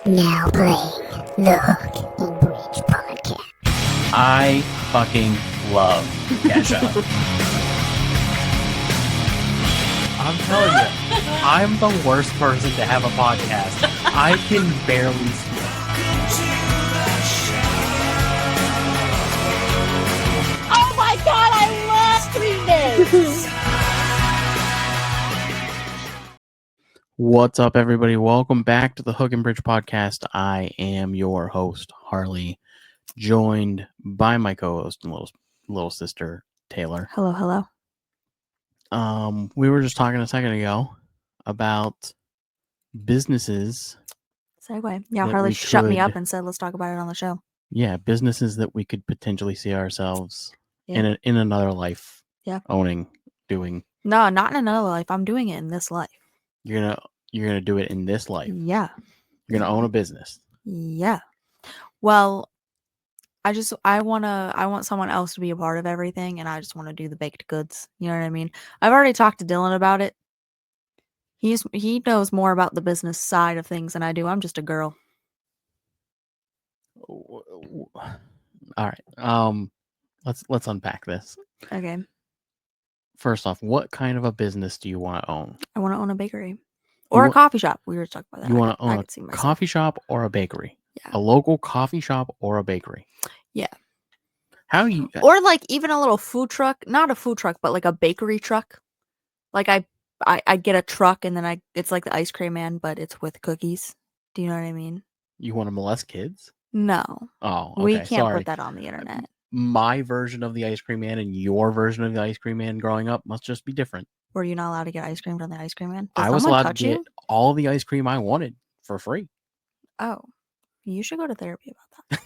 Now playing the Hook and Bridge podcast. I fucking love Kesha. I'm telling you, I'm the worst person to have a podcast. I can barely speak. Oh my god, I love Green Day! What's up, everybody? Welcome back to the Hook and Bridge podcast. I am your host, Harley, joined by my co-host and little sister, Taylor. Hello, hello. We were just talking a second ago about businesses. Segue. Yeah, That Harley we shut me could- up and said, let's talk about it on the show. Yeah, businesses that we could potentially see ourselves Yeah. in another life. Yeah. Owning, doing. No, not in another life. I'm doing it in this life. You're gonna do it in this life. Yeah. You're gonna own a business. Yeah. Well, I want someone else to be a part of everything, and I just want to do the baked goods. You know what I mean? I've already talked to Dylan about it. He knows more about the business side of things than I do. I'm just a girl. All right. Let's unpack this. Okay. First off, what kind of a business do you want to own? I want to own a bakery. Or a wa- coffee shop. We were talking about that. You want to I own could see a myself. coffee shop or a bakery? Yeah. A local coffee shop or a bakery? Yeah. How you? Or like even a little food truck, not a food truck, but like a bakery truck. Like I get a truck and then it's like the ice cream man, but it's with cookies. Do you know what I mean? You want to molest kids? No. Oh, okay. We can't Sorry. put that on the internet. My version of the ice cream man and your version of the ice cream man growing up must just be different. Were you not allowed to get ice cream from the ice cream man? Did I was someone allowed touch to get you? all the ice cream I wanted for free. Oh. You should go to therapy about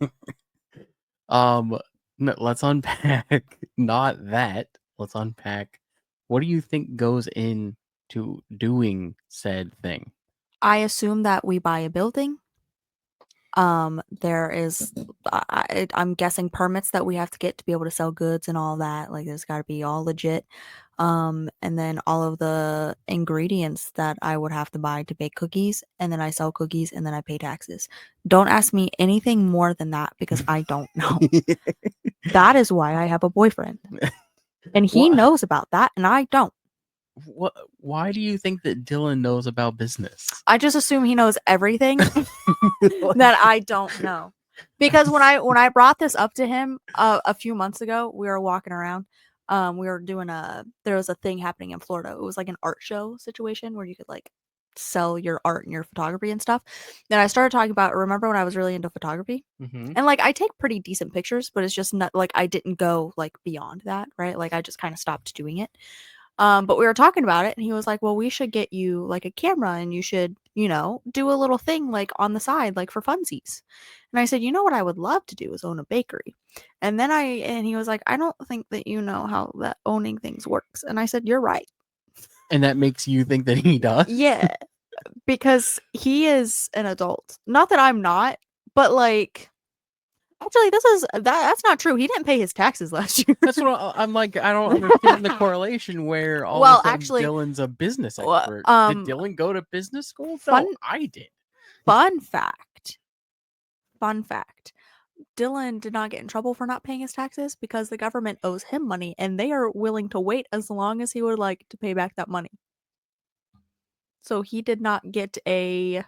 that. No, let's unpack not that. Let's unpack what do you think goes into doing said thing? I assume that we buy a building. There is I'm guessing permits that we have to get to be able to sell goods and all that. Like there's got to be all legit. And then all of the ingredients that I would have to buy to bake cookies, and then I sell cookies and then I pay taxes. Don't ask me anything more than that because I don't know. That is why I have a boyfriend. And he Wha- knows about that and I don't. Why do you think that Dylan knows about business? I just assume he knows everything that I don't know. Because when I brought this up to him a few months ago, we were walking around. We were doing there was a thing happening in Florida. It was like an art show situation where you could like sell your art and your photography and stuff. Then I started talking about, remember when I was really into photography? Mm-hmm. And like I take pretty decent pictures, but it's just not like I didn't go like beyond that, right? Like I just kind of stopped doing it. But we were talking about it and he was like, well, we should get you like a camera and you should, do a little thing like on the side, like for funsies. And I said, you know what I would love to do is own a bakery. And he was like, I don't think that you know how that owning things works. And I said, you're right. And that makes you think that he does? Yeah. Because he is an adult. Not that I'm not, but like actually that's not true. He didn't pay his taxes last year. That's what I'm like. I don't understand the correlation where all Well, of a sudden actually- Dylan's a business Well, expert. Did Dylan go to business school? fun- No, I did. Fun fact. Dylan did not get in trouble for not paying his taxes because the government owes him money and they are willing to wait as long as he would like to pay back that money. So he did not get a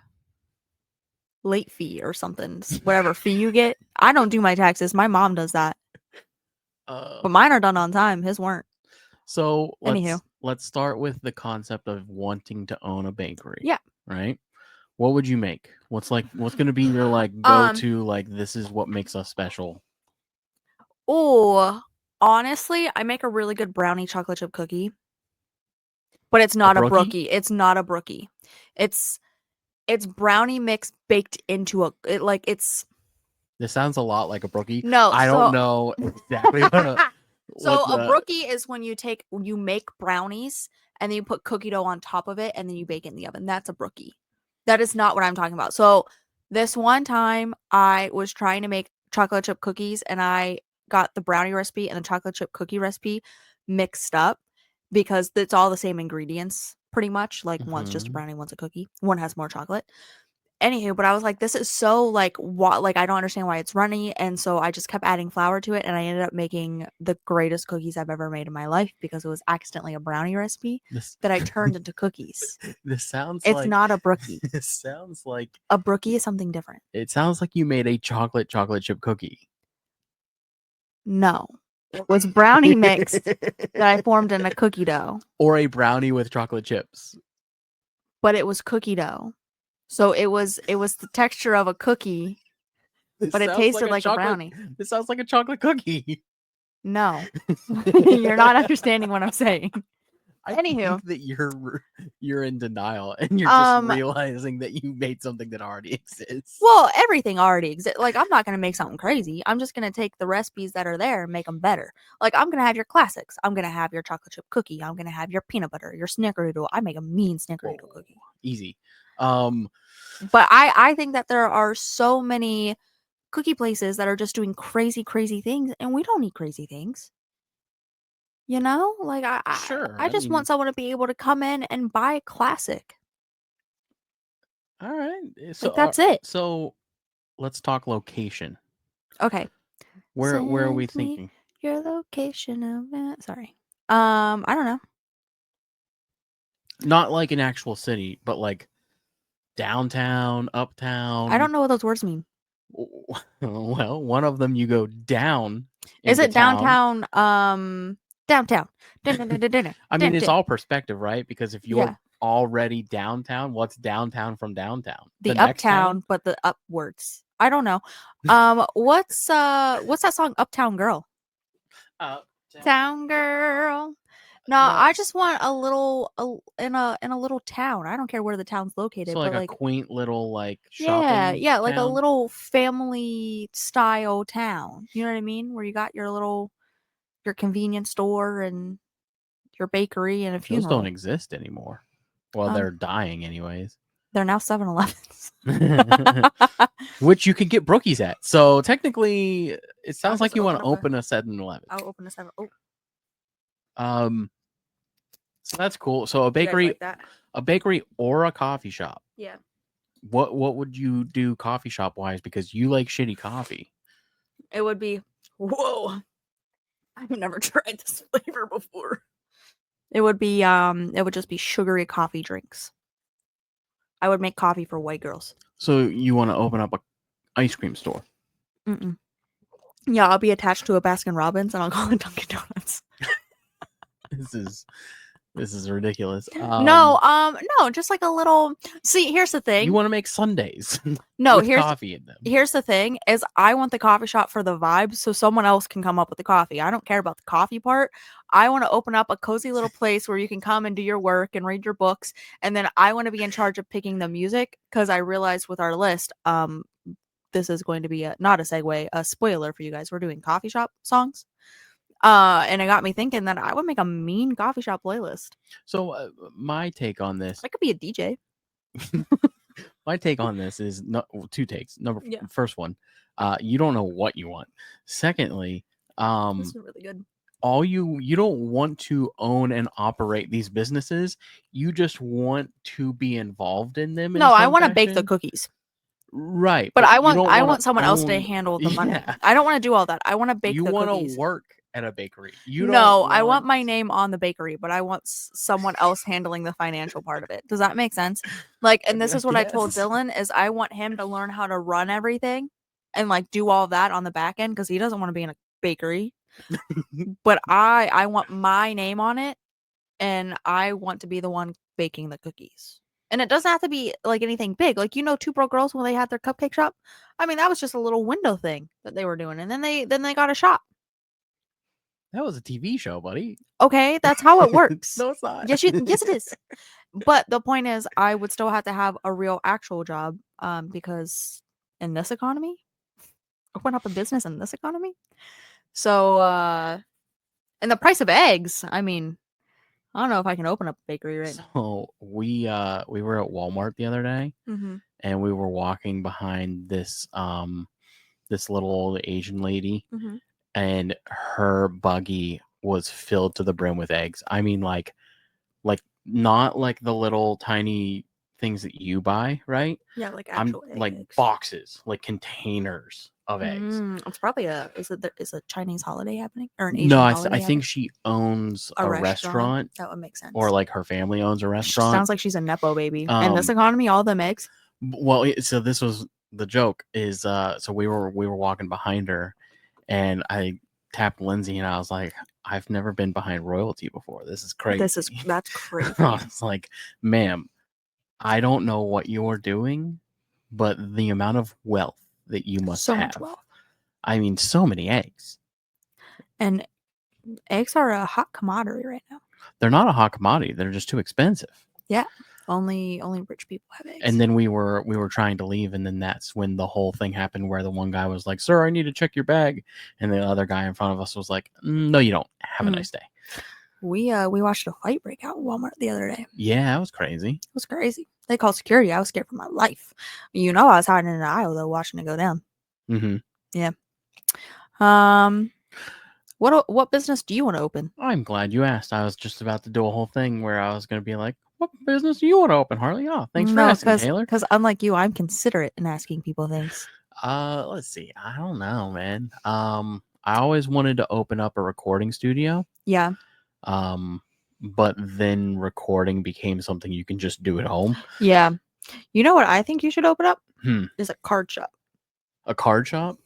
late fee or something. Whatever fee you get. I don't do my taxes. My mom does that. But mine are done on time. His weren't. So Anywho. let's start with the concept of wanting to own a bakery. Yeah. Right? What would you make? What's gonna be your like go-to like this is what makes us special? Oh, honestly, I make a really good brownie chocolate chip cookie. But it's not a brookie? brookie. It's not a brookie. It's brownie mix baked into This sounds a lot like a brookie. no. I don't know exactly what So what a the- brookie is when you make brownies and then you put cookie dough on top of it and then you bake it in the oven. That's a brookie. That is not what I'm talking about. So this one time I was trying to make chocolate chip cookies and I got the brownie recipe and the chocolate chip cookie recipe mixed up because it's all the same ingredients. pretty much. Like one's just a Mhm. brownie, one's a cookie. One has more chocolate. Anywho, but I was like, this is so like what, like I don't understand why it's runny, and so I just kept adding flour to it, and I ended up making the greatest cookies I've ever made in my life because it was accidentally a brownie recipe This that I turned into cookies. this sounds It's like not a brookie. this sounds like A brookie is something different. it sounds like you made a chocolate chip cookie. No, it was brownie mix that I formed in a cookie dough, or a brownie with chocolate chips. but it was cookie dough. So it was the texture of a cookie, This but it sounds tasted like a chocolate- brownie. This sounds like a chocolate cookie. No, you're not understanding what I'm saying. I Anywho. think that you're in denial and you're just realizing that you made something that already exists. Well, everything already exists. Like, I'm not going to make something crazy. I'm just going to take the recipes that are there and make them better. Like, I'm going to have your classics. I'm going to have your chocolate chip cookie. I'm going to have your peanut butter, your snickerdoodle. I make a mean snickerdoodle Whoa, cookie. easy. But I think that there are so many cookie places that are just doing crazy, crazy things, and we don't need crazy things. You know? Like, Sure. I just want someone to be able to come in and buy a classic. All right. So Like, that's it. So let's talk location. Okay. Where are we Send me thinking? your location of it. Sorry. I don't know. Not like an actual city, but like downtown, uptown. I don't know what those words mean. Well, one of them you go down. Is into it town. downtown? Downtown. I mean, it's all perspective, right? Because if you're Yeah. already downtown, what's downtown from downtown? The next town? uptown, but the upwards. I don't know. What's that song? Uptown Girl. Town Girl. No, I just want a little in a little town. I don't care where the town's located. So like but a quaint little like shopping. yeah, like a town? little family style town. You know what I mean? Where you got your convenience store and your bakery and a Those funeral. don't exist anymore. Well, they're dying anyways. They're now 7-Elevens. Which you could get Brookies at. So technically, it sounds just like you want to open open a 7-Eleven. I'll open a 7. So that's cool. So a bakery, or a coffee shop. Yeah. What would you do coffee shop wise? Because you like shitty coffee. It would be whoa. I've never tried this flavor before. It would just be sugary coffee drinks. I would make coffee for white girls. So you want to open up a ice cream store? Mm-mm. Yeah, I'll be attached to a Baskin Robbins and I'll call it Dunkin' Donuts. This is ridiculous. No, just like a little. See, here's the thing. You want to make sundaes? No, with coffee in them. Here's the thing: is I want the coffee shop for the vibe, so someone else can come up with the coffee. I don't care about the coffee part. I want to open up a cozy little place where you can come and do your work and read your books, and then I want to be in charge of picking the music because I realized with our list, this is going to be not a segue, a spoiler for you guys. We're doing coffee shop songs. And it got me thinking that I would make a mean coffee shop playlist. So my take on this, I could be a DJ. My take on this is two takes. Yeah. First one, you don't know what you want. Secondly, This is really good. You don't want to own and operate these businesses. You just want to be involved in them. No, I want to bake the cookies. Right. But I want someone else to handle the money. Yeah. I don't want to do all that. I want to bake the cookies. You want to work at a bakery. I want my name on the bakery, but I want someone else handling the financial part of it. Does that make sense? Like, and this is what I told Dylan is I want him to learn how to run everything and like do all that on the back end because he doesn't want to be in a bakery. But I want my name on it and I want to be the one baking the cookies. And it doesn't have to be like anything big. Like, Two Broke Girls when they had their cupcake shop. I mean, that was just a little window thing that they were doing. And then they got a shop. That was a TV show, buddy. Okay, that's how it works. No, it's not. Yes, it is. But the point is, I would still have to have a real actual job because in this economy, open up a business in this economy. So, and the price of eggs, I mean, I don't know if I can open up a bakery right now. So we were at Walmart the other day, and we were walking behind this little old Asian lady, and her buggy was filled to the brim with eggs. I mean, like not like the little tiny things that you buy, right? Yeah, like I'm actual like eggs. boxes, like containers of eggs. It's probably is a Chinese holiday happening or an No, Asian I holiday think she owns happening? a A restaurant, That would make sense. or like her family owns a restaurant. Sounds like she's a nepo baby. In this Um, economy, all them eggs. Well, so this was the joke is so we were walking behind her, and I tapped Lindsay and I was like, I've never been behind royalty before. This is crazy. That's crazy. I was like, ma'am, I don't know what you're doing, but the amount of wealth that you must So have. much wealth. I mean, so many eggs. And eggs are a hot commodity right now. They're not a hot commodity. They're just too expensive. Yeah. Only rich people have eggs. And then we were trying to leave, and then that's when the whole thing happened where the one guy was like, "Sir, I need to check your bag," and the other guy in front of us was like, "No, you don't. Have a nice day." We watched a fight break out in Walmart the other day. Yeah, that was crazy. It was crazy. They called security. I was scared for my life. I was hiding in the aisle though, watching it go down. Mm-hmm. Yeah. What business do you want to open? I'm glad you asked. I was just about to do a whole thing where I was going to be like, "What business do you want to open, Harley?" Oh, thanks for asking, Taylor. Because unlike you, I'm considerate in asking people things. Let's see. I don't know, man. I always wanted to open up a recording studio. Yeah. But then recording became something you can just do at home. Yeah. You know what I think you should open up? Is a card shop. A card shop?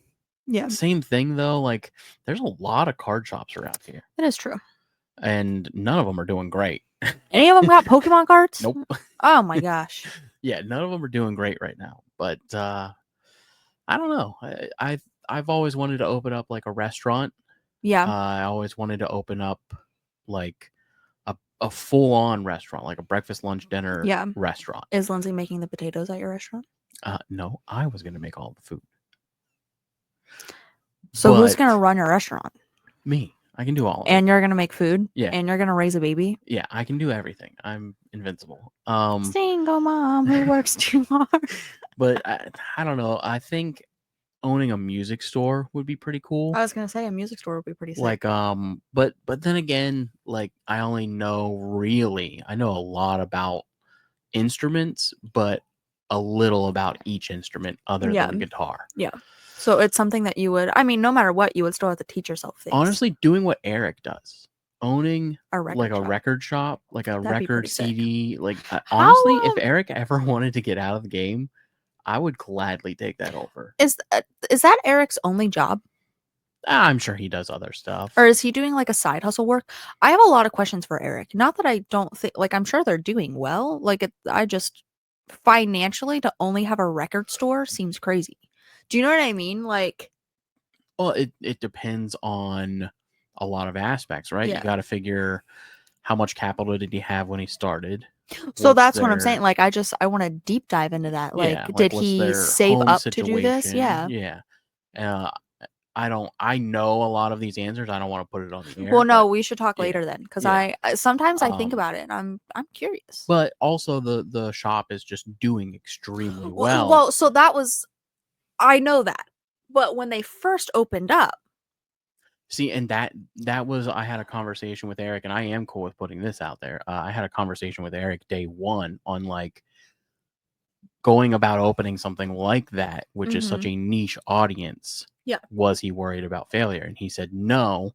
Yeah. Same thing though. Like, there's a lot of card shops around here. That is true. And none of them are doing great. Any of them got Pokemon cards? Nope. Oh my gosh. Yeah, none of them are doing great right now. But I don't know. I've always wanted to open up like a restaurant. Yeah. I always wanted to open up like a full-on restaurant, like a breakfast, lunch, dinner restaurant. Is Lindsay making the potatoes at your restaurant? No, I was going to make all the food. So who's going to run your restaurant? Me. I can do all of it. And you're going to make food? Yeah. And you're going to raise a baby? Yeah, I can do everything. I'm invincible. Single mom who works too hard. But I don't know. I think owning a music store would be pretty cool. I was going to say a music store would be pretty sick. Like, but then again, like, I know a lot about instruments, but a little about each instrument other than guitar. Yeah. So it's something that you would, no matter what, you would still have to teach yourself things. Honestly, doing what Eric does. Owning a record shop, like a That'd record CD. Like, honestly, if Eric ever wanted to get out of the game, I would gladly take that over. Is that Eric's only job? I'm sure he does other stuff. Or is he doing like a side hustle work? I have a lot of questions for Eric. Not that I don't think, like, I'm sure they're doing well. Like, I just, financially, to only have a record store seems crazy. Do you know what I mean? Like, well, it depends on a lot of aspects, right? Yeah. You got to figure how much capital did he have when he started. So that's what I'm saying. Like, I want to deep dive into that. Like, did he save up to do this? Yeah. Yeah. I know a lot of these answers. I don't want to put it on the air. Well, no, we should talk later then, because I sometimes I think about it and I'm curious. But also the shop is just doing extremely well. Well, so I know that, but when they first opened up. See, and that was, I had a conversation with Eric, and I am cool with putting this out there. I had a conversation with Eric day one on like going about opening something like that, which is such a niche audience. Yeah. Was he worried about failure? And he said no,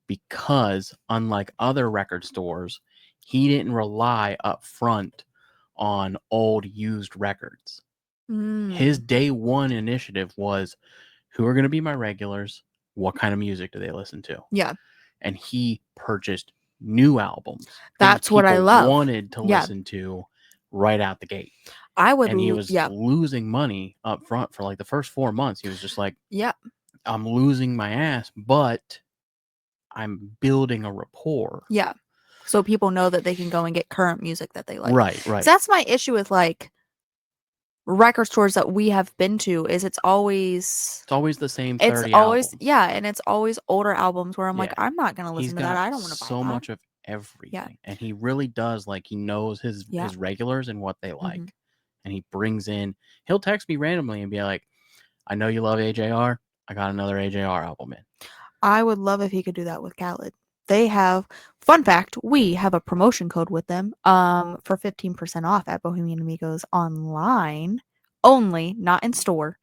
because unlike other record stores, he didn't rely up front on old used records. His day one initiative was, who are going to be my regulars? What kind of music do they listen to? Yeah. And he purchased new albums. That's what I love. Wanted to listen to right out the gate. And he was losing money up front for like the first 4 months. He was just like, I'm losing my ass, but I'm building a rapport. Yeah. So people know that they can go and get current music that they like. Right. That's my issue with like record stores that we have been to, is it's always the same 30 albums. And it's always older albums where I'm like, I'm not gonna listen to that. I don't want to buy so much of everything. And he really does, like, he knows his regulars and what they like. And he brings in, he'll text me randomly and be like, I know you love AJR, I got another AJR album in. I would love if he could do that with Khaled. they have, fun fact, we have a promotion code with them for 15% off at Bohemian Amigos online only, not in store.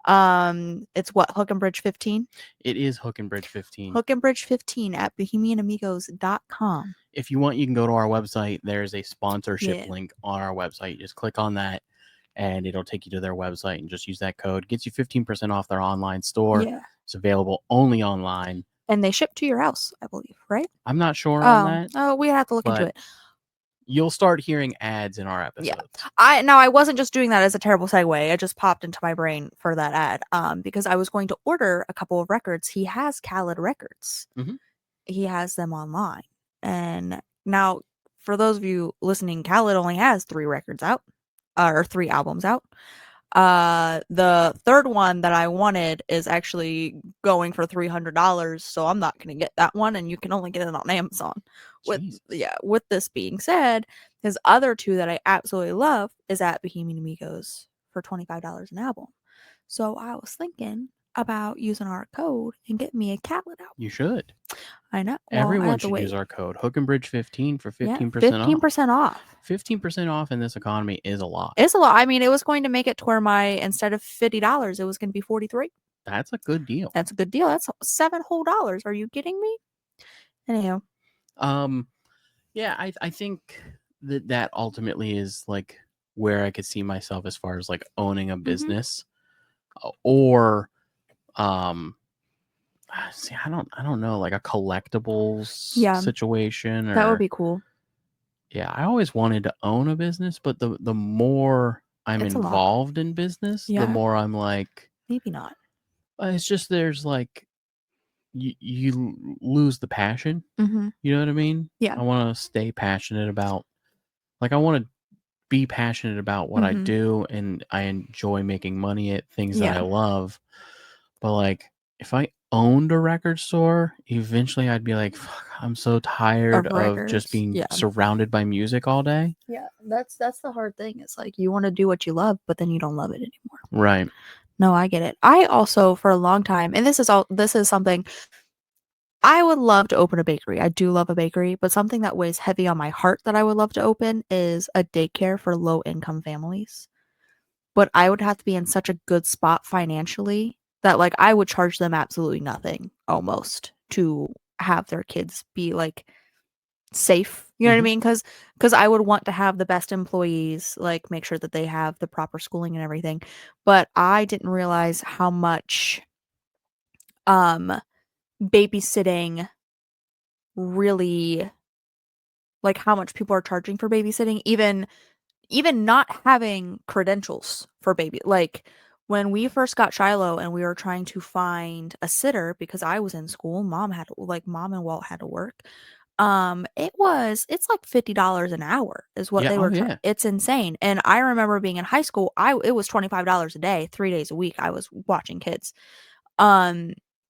It's what, Hook and Bridge 15? It is Hook and Bridge 15. Hook and Bridge 15 at bohemianamigos.com. If you want, you can go to our website. There's a sponsorship Yeah. link on our website. Just click on that and it'll take you to their website and just use that code. Gets you 15% off their online store. Yeah. It's available only online. And they ship to your house, I believe, right? I'm not sure on that. Oh, we have to look into but it. You'll start hearing ads in our episodes. Yeah. I wasn't just doing that as a terrible segue. It just popped into my brain for that ad. Because I was going to order a couple of records. He has Khaled records. Mhm. He has them online. And now, for those of you listening, Khaled only has 3 records out, or 3 albums out. The third one that I wanted is actually going for $300, so I'm not going to get that one, and you can only get it on Amazon. Jesus. With this being said, his other 2 that I absolutely love is at Bohemian Amigos for $25 an album. So I was thinking about using our code and getting me a Khaled album. You should. I know. Well, I Everyone have to should use wait. our code Hook and Bridge 15 for 15% Yeah, off. 15% off. 15% off in this economy is a lot. It's a lot. I mean, it was going to make it to where instead of $50, it was going to be $43. That's a good deal. That's a good deal. That's $7 whole. Are you kidding me? Anyhow. Yeah, I think that ultimately is like where I could see myself as far as like owning a business, or see, I don't know, like a collectibles situation. That would be cool. Yeah, I always wanted to own a business, but the more I'm It's a lot. involved in business, Yeah. the more I'm like, Maybe not. it's just there's like you lose the passion. Mm-hmm. You know what I mean? Yeah. I want to stay passionate about, like, I want to be passionate about what I Mhm. do, and I enjoy making money at things that I Yeah. love. But like, if I owned a record store, eventually I'd be like, fuck, I'm so tired of just records. being Yeah. surrounded by music all day. Yeah, that's the hard thing. It's like you want to do what you love, but then you don't love it anymore. Right. No, I get it. I also, for a long time, and this is something, I would love to open a bakery. I do love a bakery, but something that weighs heavy on my heart that I would love to open is a daycare for low income families. But I would have to be in such a good spot financially that like I would charge them absolutely nothing almost to have their kids be like safe. You know what I Mhm. mean? Because I would want to have the best employees, like make sure that they have the proper schooling and everything. But I didn't realize how much babysitting really, like how much people are charging for babysitting, even not having credentials for baby. Like when we first got Shiloh and we were trying to find a sitter because I was in school, mom and Walt had to work. It's like $50 an hour is what Yeah, they oh, were. yeah. It's insane. And I remember being in high school, it was $25 a day, 3 days a week. I was watching kids.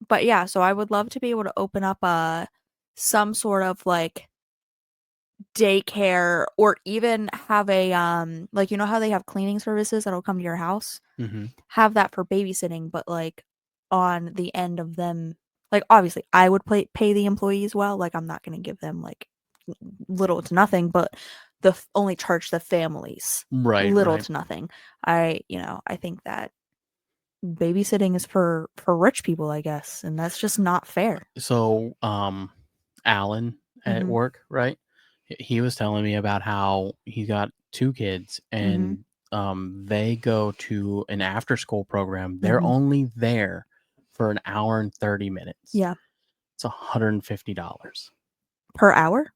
But yeah, so I would love to be able to open up some sort of like daycare, or even have a like, you know how they have cleaning services that'll come to your house, Mm-hmm. have that for babysitting, but like on the end of them, like obviously I would pay the employees well, like I'm not going to give them like little to nothing, but only charge the families Right. little Right. to nothing. I think that babysitting is for rich people, I guess, and that's just not fair. So, Alan at Mhm. work, right? He was telling me about how he got 2 kids, and they go to an after school program. They're Mhm. only there for an hour and 30 minutes. Yeah. It's $150 Per hour?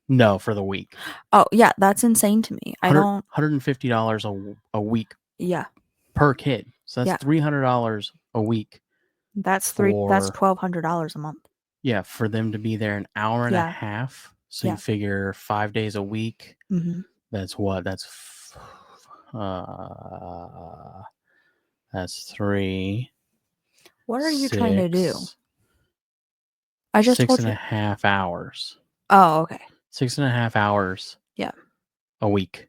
No, for the week. Oh, yeah, that's insane to me. I don't $150 a week Yeah. per kid. So that's Yeah. $300 a week. That's For $1,200 a month. Yeah, for them to be there an hour and a Yeah. half. So Yeah. you figure 5 days a week. Mhm. That's what? That's 3. What are you trying to do? 6, I just six told and a you. half hours. Oh, okay. 6.5 hours. Yeah. A week.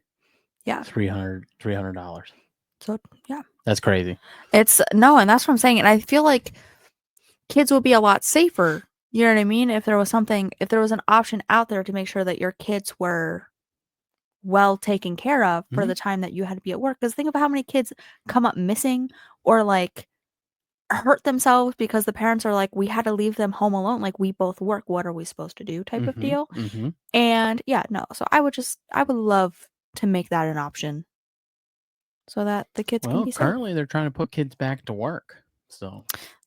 Yeah. $300. So, yeah. That's crazy. And that's what I'm saying. And I feel like kids would be a lot safer You know what I mean? If there was an option out there to make sure that your kids were well taken care of for the time that you had to be at work. Because think of how many kids come up missing or like hurt themselves because the parents are like, we had to leave them home alone. Like, we both work. What are we supposed to do? Type of deal. And yeah, no. So I would love to make that an option so that the kids can Well, be safe. currently they're trying to put kids back to work. So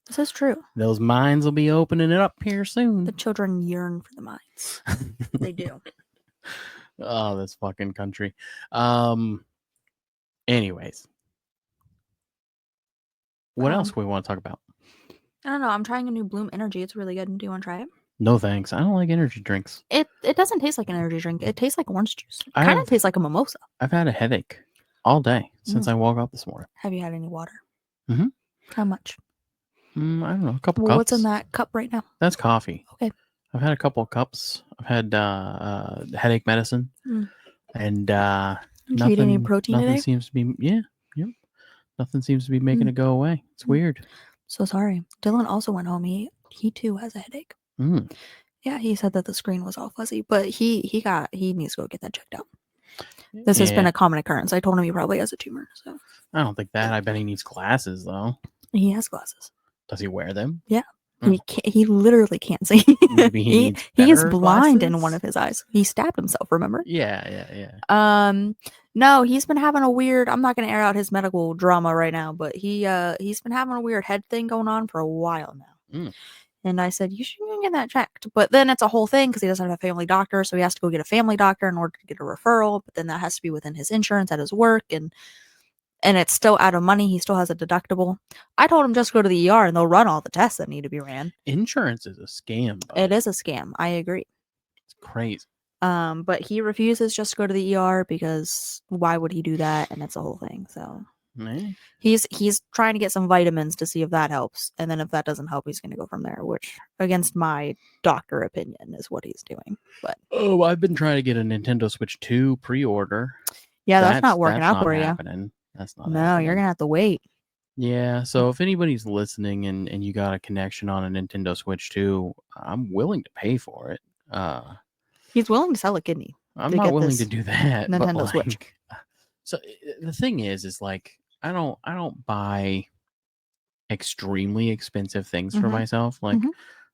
This is true. those mines will be opening it up here soon. The children yearn for the mines. They do. Oh, this fucking country. Anyways. What else we want to talk about? I don't know. I'm trying a new Bloom Energy. It's really good. Do you want to try it? No thanks. I don't like energy drinks. It doesn't taste like an energy drink. It tastes like orange juice. It I kind of have- tastes like a mimosa. I've had a headache all day since I woke up this morning. Have you had any water? Mhm. How much? I don't know, a couple Well, cups. what's in that cup right now? That's coffee. Okay. I've had a couple of cups. I've had headache medicine, and Did you eat any protein nothing today? seems to be. Yep. Nothing seems to be making it go away. It's weird. So sorry. Dylan also went home. He too has a headache. Mm. Yeah, he said that the screen was all fuzzy, but he needs to go get that checked out. This has been Yeah. a common occurrence. I told him he probably has a tumor. So I don't think that. I bet he needs glasses though. he has glasses. Does he wear them? Yeah. Oh. He literally can't see. Maybe he needs he is better blind in glasses? one of his eyes. He stabbed himself, remember? Yeah. No, he's been having a weird, I'm not going to air out his medical drama right now, but he's been having a weird head thing going on for a while now. Mm. And I said, you should go get that checked. But then it's a whole thing because he doesn't have a family doctor. So he has to go get a family doctor in order to get a referral. But then that has to be within his insurance at his work. And it's still out of money. He still has a deductible. I told him just go to the ER and they'll run all the tests that need to be ran. Insurance is a scam. Though. It is a scam. I agree. It's crazy. But he refuses just to go to the ER because why would he do that? And it's a whole thing. So he's trying to get some vitamins to see if that helps. And then if that doesn't help, he's going to go from there, which against my doctor opinion is what he's doing. But I've been trying to get a Nintendo Switch 2 pre-order. yeah, that's not working that's out for happening. That's not you. No, happening. you're going to have to wait. Yeah, so if anybody's listening and you got a connection on a Nintendo Switch 2, I'm willing to pay for it. He's willing to sell a kidney. I'm to not get willing this to do that. but, Nintendo Switch. like, so the thing is like I don't buy extremely expensive things for Mhm. myself. Like Mhm.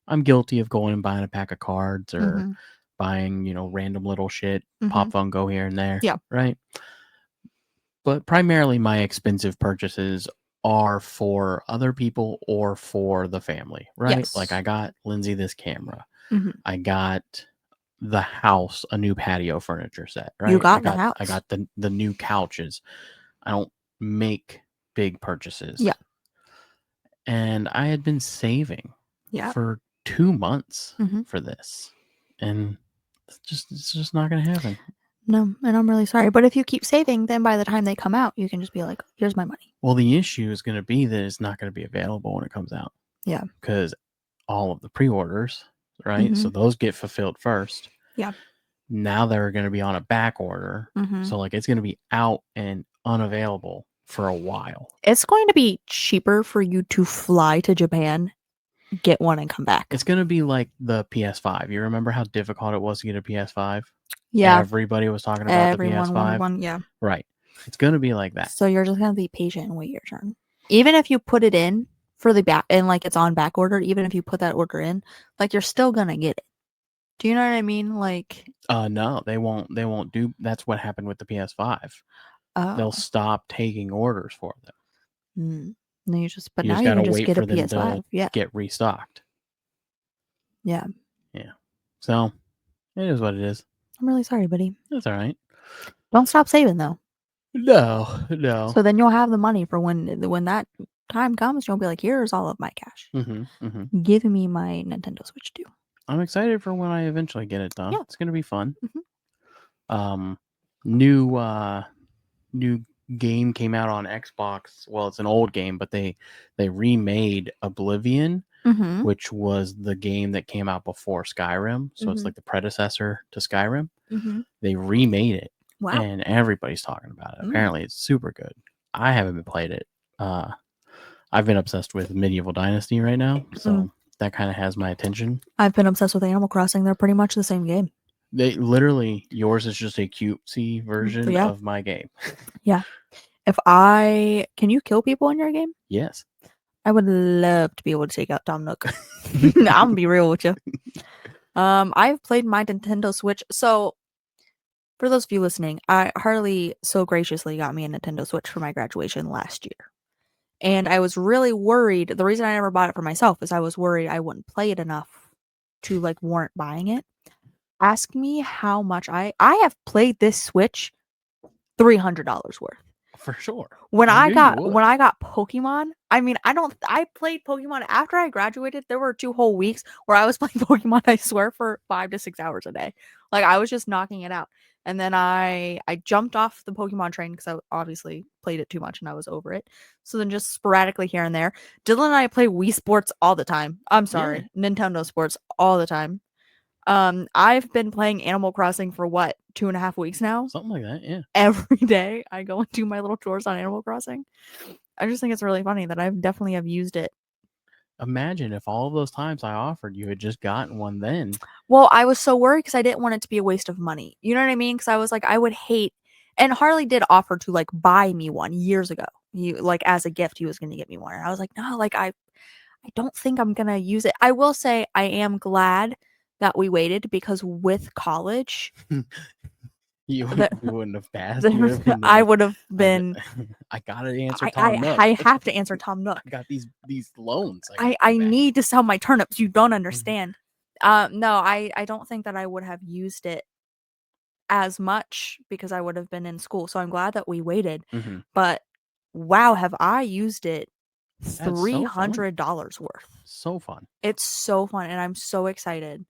I'm guilty of going and buying a pack of cards or Mhm. buying, random little shit, Mhm. Pop Funko here and there. Yeah. Right. But primarily my expensive purchases are for other people or for the family, right? Yes. Like I got Lindsay this camera. Mhm. I got the house a new patio furniture set, right? You got I the house. I got the new couches. I don't make big purchases. Yeah. And I had been saving Yeah. for 2 months Mhm. for this. And it's just not going to happen. No, and I'm really sorry. But if you keep saving, then by the time they come out, you can just be like, here's my money. Well, the issue is going to be that it's not going to be available when it comes out. Yeah. Because all of the pre-orders, right? So those get fulfilled first. Yeah. Now they're going to be on a back order. Mhm. So like it's going to be out and unavailable for a while. It's going to be cheaper for you to fly to Japan, get one, and come back. It's going to be like the PS5. You remember how difficult it was to get a PS5? Yeah. Everybody was talking about Everyone the wanted PS5. one. Yeah. Right. It's going to be like that. So you're just going to be patient and wait your turn. Even if you put it in for the back and like it's on back order, even if you put that order in, like you're still going to get it. Do you know what I mean? Like, No, they won't do. That's what happened with the PS5. They'll oh, stop taking orders for them. no, you just, but You now just you gotta can just wait get a for them to PS5. Yeah. get restocked. Yeah. So it is what it is. I'm really sorry, buddy. That's all right. Don't stop saving though. No. So then you'll have the money for when that time comes. You'll be like, here's all of my cash. Give me my Nintendo Switch 2. I'm excited for when I eventually get it done. Yeah. It's gonna be fun. Mhm. New game came out on Xbox. Well, it's an old game, but they remade Oblivion, Mm-hmm. which was the game that came out before Skyrim. So it's Mhm. like the predecessor to Skyrim. Mm-hmm. They remade it, Wow. and everybody's talking about it. Mm. Apparently, it's super good. I haven't played it. I've been obsessed with Medieval Dynasty right now, so that kind of has my attention. I've been obsessed with Animal Crossing. They're pretty much the same game. They literally, yours is just a cutesy version Yeah. of my game. Can you kill people in your game? Yes. I would love to be able to take out Tom Nook. I'm gonna be real with you. I've played my Nintendo Switch. So, for those of you listening, Harley so graciously got me a Nintendo Switch for my graduation last year. And I was really worried. The reason I never bought it for myself is I was worried I wouldn't play it enough to like warrant buying it. Ask me how much I have played this Switch $300 worth. For sure. When I I knew you got would. when I got Pokemon, I mean, I played Pokemon after I graduated. There were 2 whole weeks where I was playing Pokemon, I swear, for 5 to 6 hours a day. Like I was just knocking it out. And then I jumped off the Pokemon train because I obviously played it too much and I was over it. So then just sporadically here and there. Dylan and I play Wii Sports all the time. I'm sorry, Nintendo Sports all the time. I've been playing Animal Crossing for what, 2.5 weeks now? Something like that, yeah. Every day I go and do my little chores on Animal Crossing. I just think it's really funny that I definitely have used it. Imagine if all of those times I offered you had just gotten one then. Well, I was so worried because I didn't want it to be a waste of money. You know what I mean? Because I was like, I would hate. And Harley did offer to like buy me one years ago. He like as a gift, he was going to get me one. And I was like, no, like I don't think I'm going to use it. I will say I am glad that we waited because with college, You The- wouldn't have passed. You would have been I like, would have been. I gotta answer Tom Nook. I have to answer Tom Nook. I got these loans. I gotta pay back. need to sell my turnips. You don't understand. No, I don't think that I would have used it as much because I would have been in school. So I'm glad that we waited. Mhm. But wow, have I used it That's so fun. $300 worth. So fun. It's so fun and I'm so excited.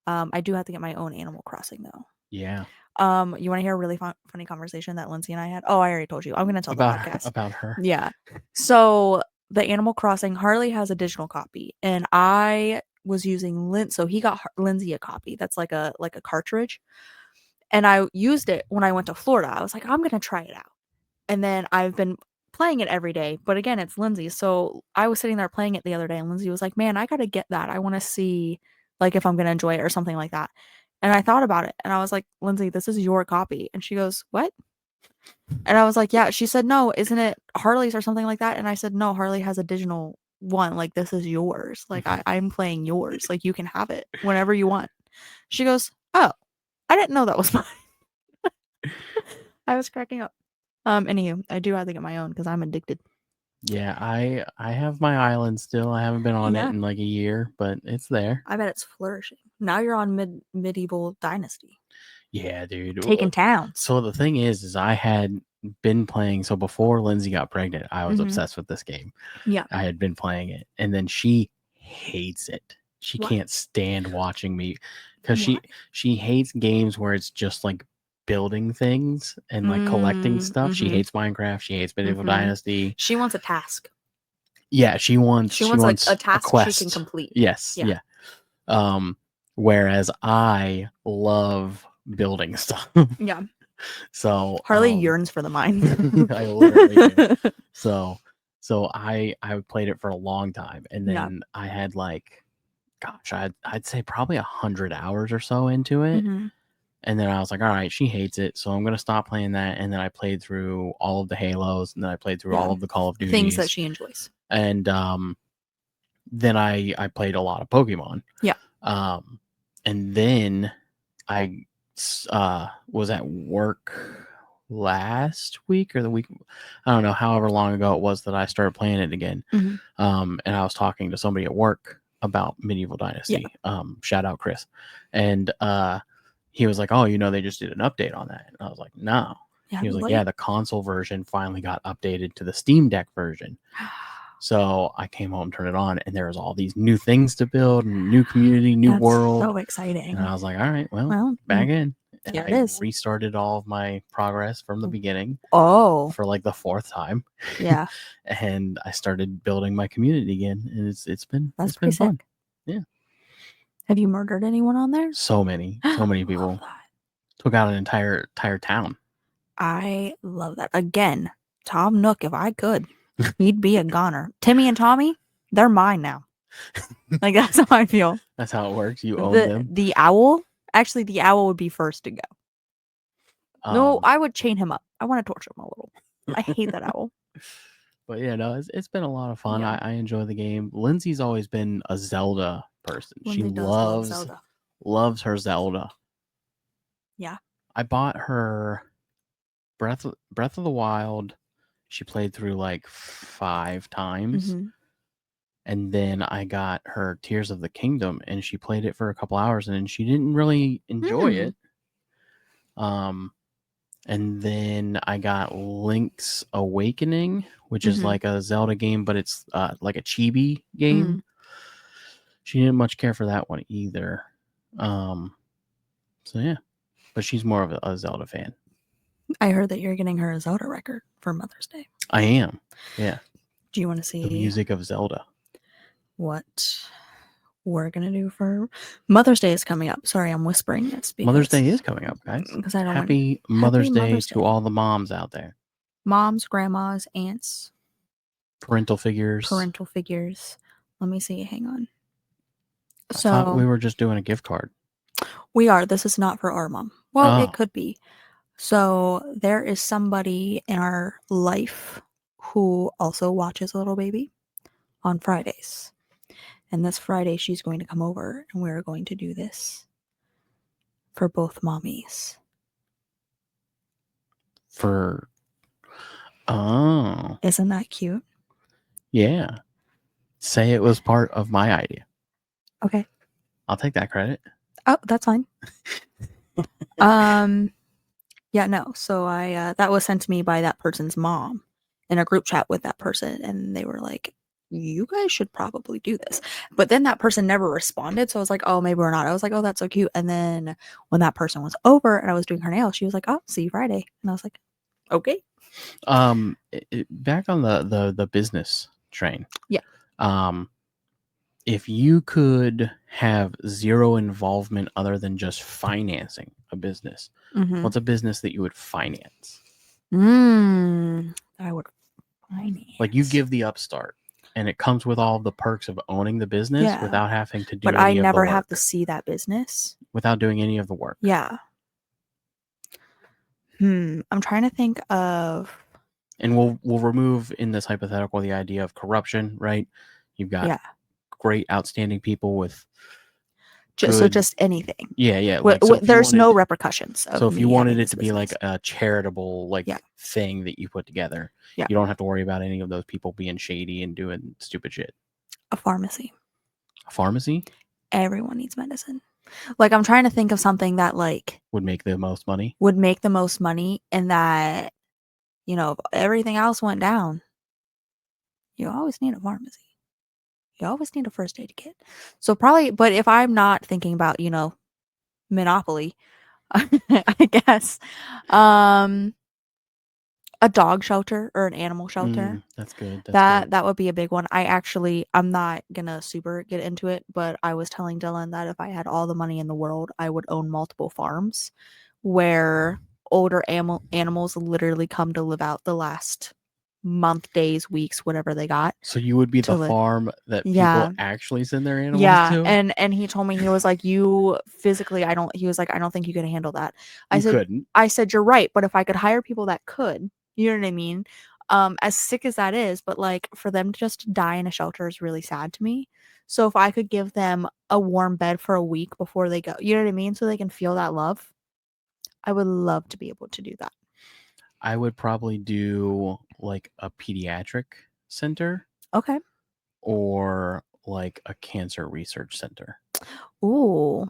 I do have to get my own Animal Crossing though. Yeah. You want to hear a really funny conversation that Lindsay and I had? Oh, I already told you. I'm gonna tell the podcast. About her. Yeah. So the Animal Crossing, Harley has a digital copy, and I was using so he got Lindsay a copy. That's like a cartridge, and I used it when I went to Florida. I was like, I'm gonna try it out, and then I've been playing it every day. But again, it's Lindsay, so I was sitting there playing it the other day, and Lindsay was like, "Man, I gotta get that. I want to see like if I'm gonna enjoy it or something like that." And I thought about it, and I was like, "Lindsay, this is your copy," and she goes, "What?" And I was like, yeah. She said, no, isn't it Harley's or something like that? And I said, no, Harley has a digital one. Like, this is yours. Like, I'm playing yours. Like, you can have it whenever you want. She goes, oh, I didn't know that was mine. I was cracking up. Anywho, I do have to get my own because I'm addicted. Yeah, I have my island still. I haven't been on it Yeah. in like a year, but it's there. I bet it's flourishing. Now you're on medieval dynasty. Yeah, dude. Taking towns. So the thing is I had been playing. So before Lindsay got pregnant, I was Mhm. obsessed with this game. Yeah. I had been playing it, and then she hates it. She Why? can't stand watching me because Why? she hates games where it's just like building things and like collecting stuff. She Mhm. hates Minecraft. She hates Medieval Mhm. Dynasty. She wants a task. Yeah, she wants like a task quest. she can complete. Yes, Yeah. yeah. Whereas I love building stuff. Yeah. So Harley yearns for the mine. I literally do. So I played it for a long time, and then Yeah. I had like, gosh, I'd say probably 100 hours or so into it. Mhm. And then I was like, all right, she hates it, so I'm gonna stop playing that. And then I played through all of the Halos, and then I played through Yeah. all of the Call of Duties. Things that she enjoys. And then I played a lot of Pokemon. Yeah. And then I was at work last week or the week, I don't know, however long ago it was that I started playing it again. Mhm. And I was talking to somebody at work about Medieval Dynasty. Shout out Chris. And he was like, oh, they just did an update on that. And I was like, no. Yeah. He was like, yeah, the console version finally got updated to the Steam Deck version. So I came home, turned it on, and there was all these new things to build, new community, new That's world. so exciting. And I was like, all right, well, back in. And here I it is. restarted all of my progress from the beginning Oh, for like the 4th time. yeah. And I started building my community again. And it's been That's it's been pretty fun. sick. Yeah. Have you murdered anyone on there? So many people. Love that. Took out an entire town. I love that. Again, Tom Nook, if I could, he'd be a goner. Timmy and Tommy, they're mine now. Like that's how I feel. That's how it works. You own them. The owl. Actually, the owl would be first to go. No, Um, I would chain him up. I want to torture him a little. I hate that owl. But yeah, no, it's been a lot of fun. Yeah. I enjoy the game. Lindsay's always been a Zelda person. She Lindsay does love loves Zelda. loves her Zelda. Yeah. I bought her Breath of the Wild. She played through like 5 times. Mhm. And then I got her Tears of the Kingdom, and she played it for a couple hours, and she didn't really enjoy it. And then I got Link's Awakening, which is Mhm. like a Zelda game, but it's like a chibi game. Mhm. She didn't much care for that one either. So yeah, but she's more of a Zelda fan. I heard that you're getting her a Zelda record for Mother's Day. I am. Yeah. Do you want to The see music of Zelda. what we're gonna do for Mother's Day is coming up? Sorry, I'm whispering this Mother's because Day is coming up, guys. because I don't want Happy Mother's Day Mother's to Day. all the moms out there. moms, grandmas, aunts, Parental figures. parental figures. Let me see. Hang on. I thought we So were just doing a gift card. we are. This is not for our mom. Well, Oh. it could be. So there is somebody in our life who also watches Little Baby on Fridays. And this Friday, she's going to come over and we're going to do this for both mommies. Oh. Isn't that cute? Yeah. Say it was part of my idea. Okay. I'll take that credit. Oh, that's fine. Yeah, no. So I that was sent to me by that person's mom in a group chat with that person, and they were like, "You guys should probably do this." But then that person never responded, so I was like, "Oh, maybe we're not." I was like, "Oh, that's so cute." And then when that person was over and I was doing her nails, she was like, "Oh, see you Friday," and I was like, "Okay." Back on the business train. Yeah. If you could have zero involvement other than just financing a business, Mm-hmm. what's a business that you would finance? I would finance. Like you give the upstart, and it comes with all the perks of owning the business Yeah. without having to do but any I of never the work. have to see that business. Without doing any of the work. Yeah. I'm trying to think of. And we'll remove in this hypothetical the idea of corruption, right? You've got great, outstanding people with good, just anything. Yeah. Like, there's no repercussions. So if you wanted it to be like a charitable thing that you put together, you don't have to worry about any of those people being shady and doing stupid shit. A pharmacy. A pharmacy? Everyone needs medicine. Like I'm trying to think of something that like would make the most money. And that, you know, if everything else went down, you always need a pharmacy. You always need a first aid kit. So probably, but if I'm not thinking about, you know, Monopoly, I guess, a dog shelter or an animal shelter. That's good. That would be a big one. I'm not gonna super get into it, but I was telling Dylan that if I had all the money in the world, I would own multiple farms where older animals literally come to live out the last month, days, weeks, whatever they got. So you would be the farm that people actually send their animals to? And he told me, he was like, you physically, I don't think you can handle that. I said, you're right, but if I could hire people that could, you know what I mean? As sick as that is, but like for them to just die in a shelter is really sad to me. So if I could give them a warm bed for a week before they go, you know what I mean? So they can feel that love. I would love to be able to do that. I would probably do like a pediatric center. Okay. Or like a cancer research center. Ooh.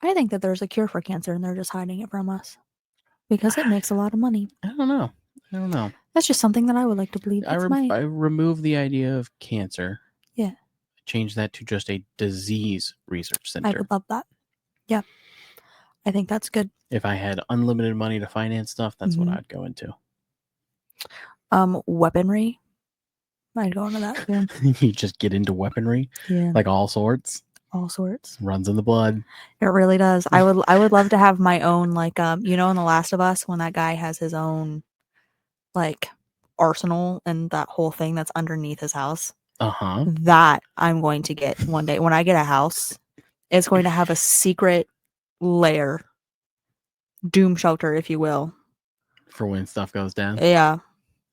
I think that there's a cure for cancer and they're just hiding it from us because it makes a lot of money. I don't know. That's just something that I would like to believe. I remove the idea of cancer. Yeah. Change that to just a disease research center. I would love that. Yeah. I think that's good. If I had unlimited money to finance stuff, that's what I'd go into. Weaponry. I'd go into that too. You just get into weaponry? Yeah. Like all sorts? All sorts. Runs in the blood. It really does. I would love to have my own, like, you know, in The Last of Us, when that guy has his own, like, arsenal and that whole thing that's underneath his house. Uh-huh. That I'm going to get one day when I get a house. It's going to have a secret lair, doom shelter, if you will. For when stuff goes down. Yeah,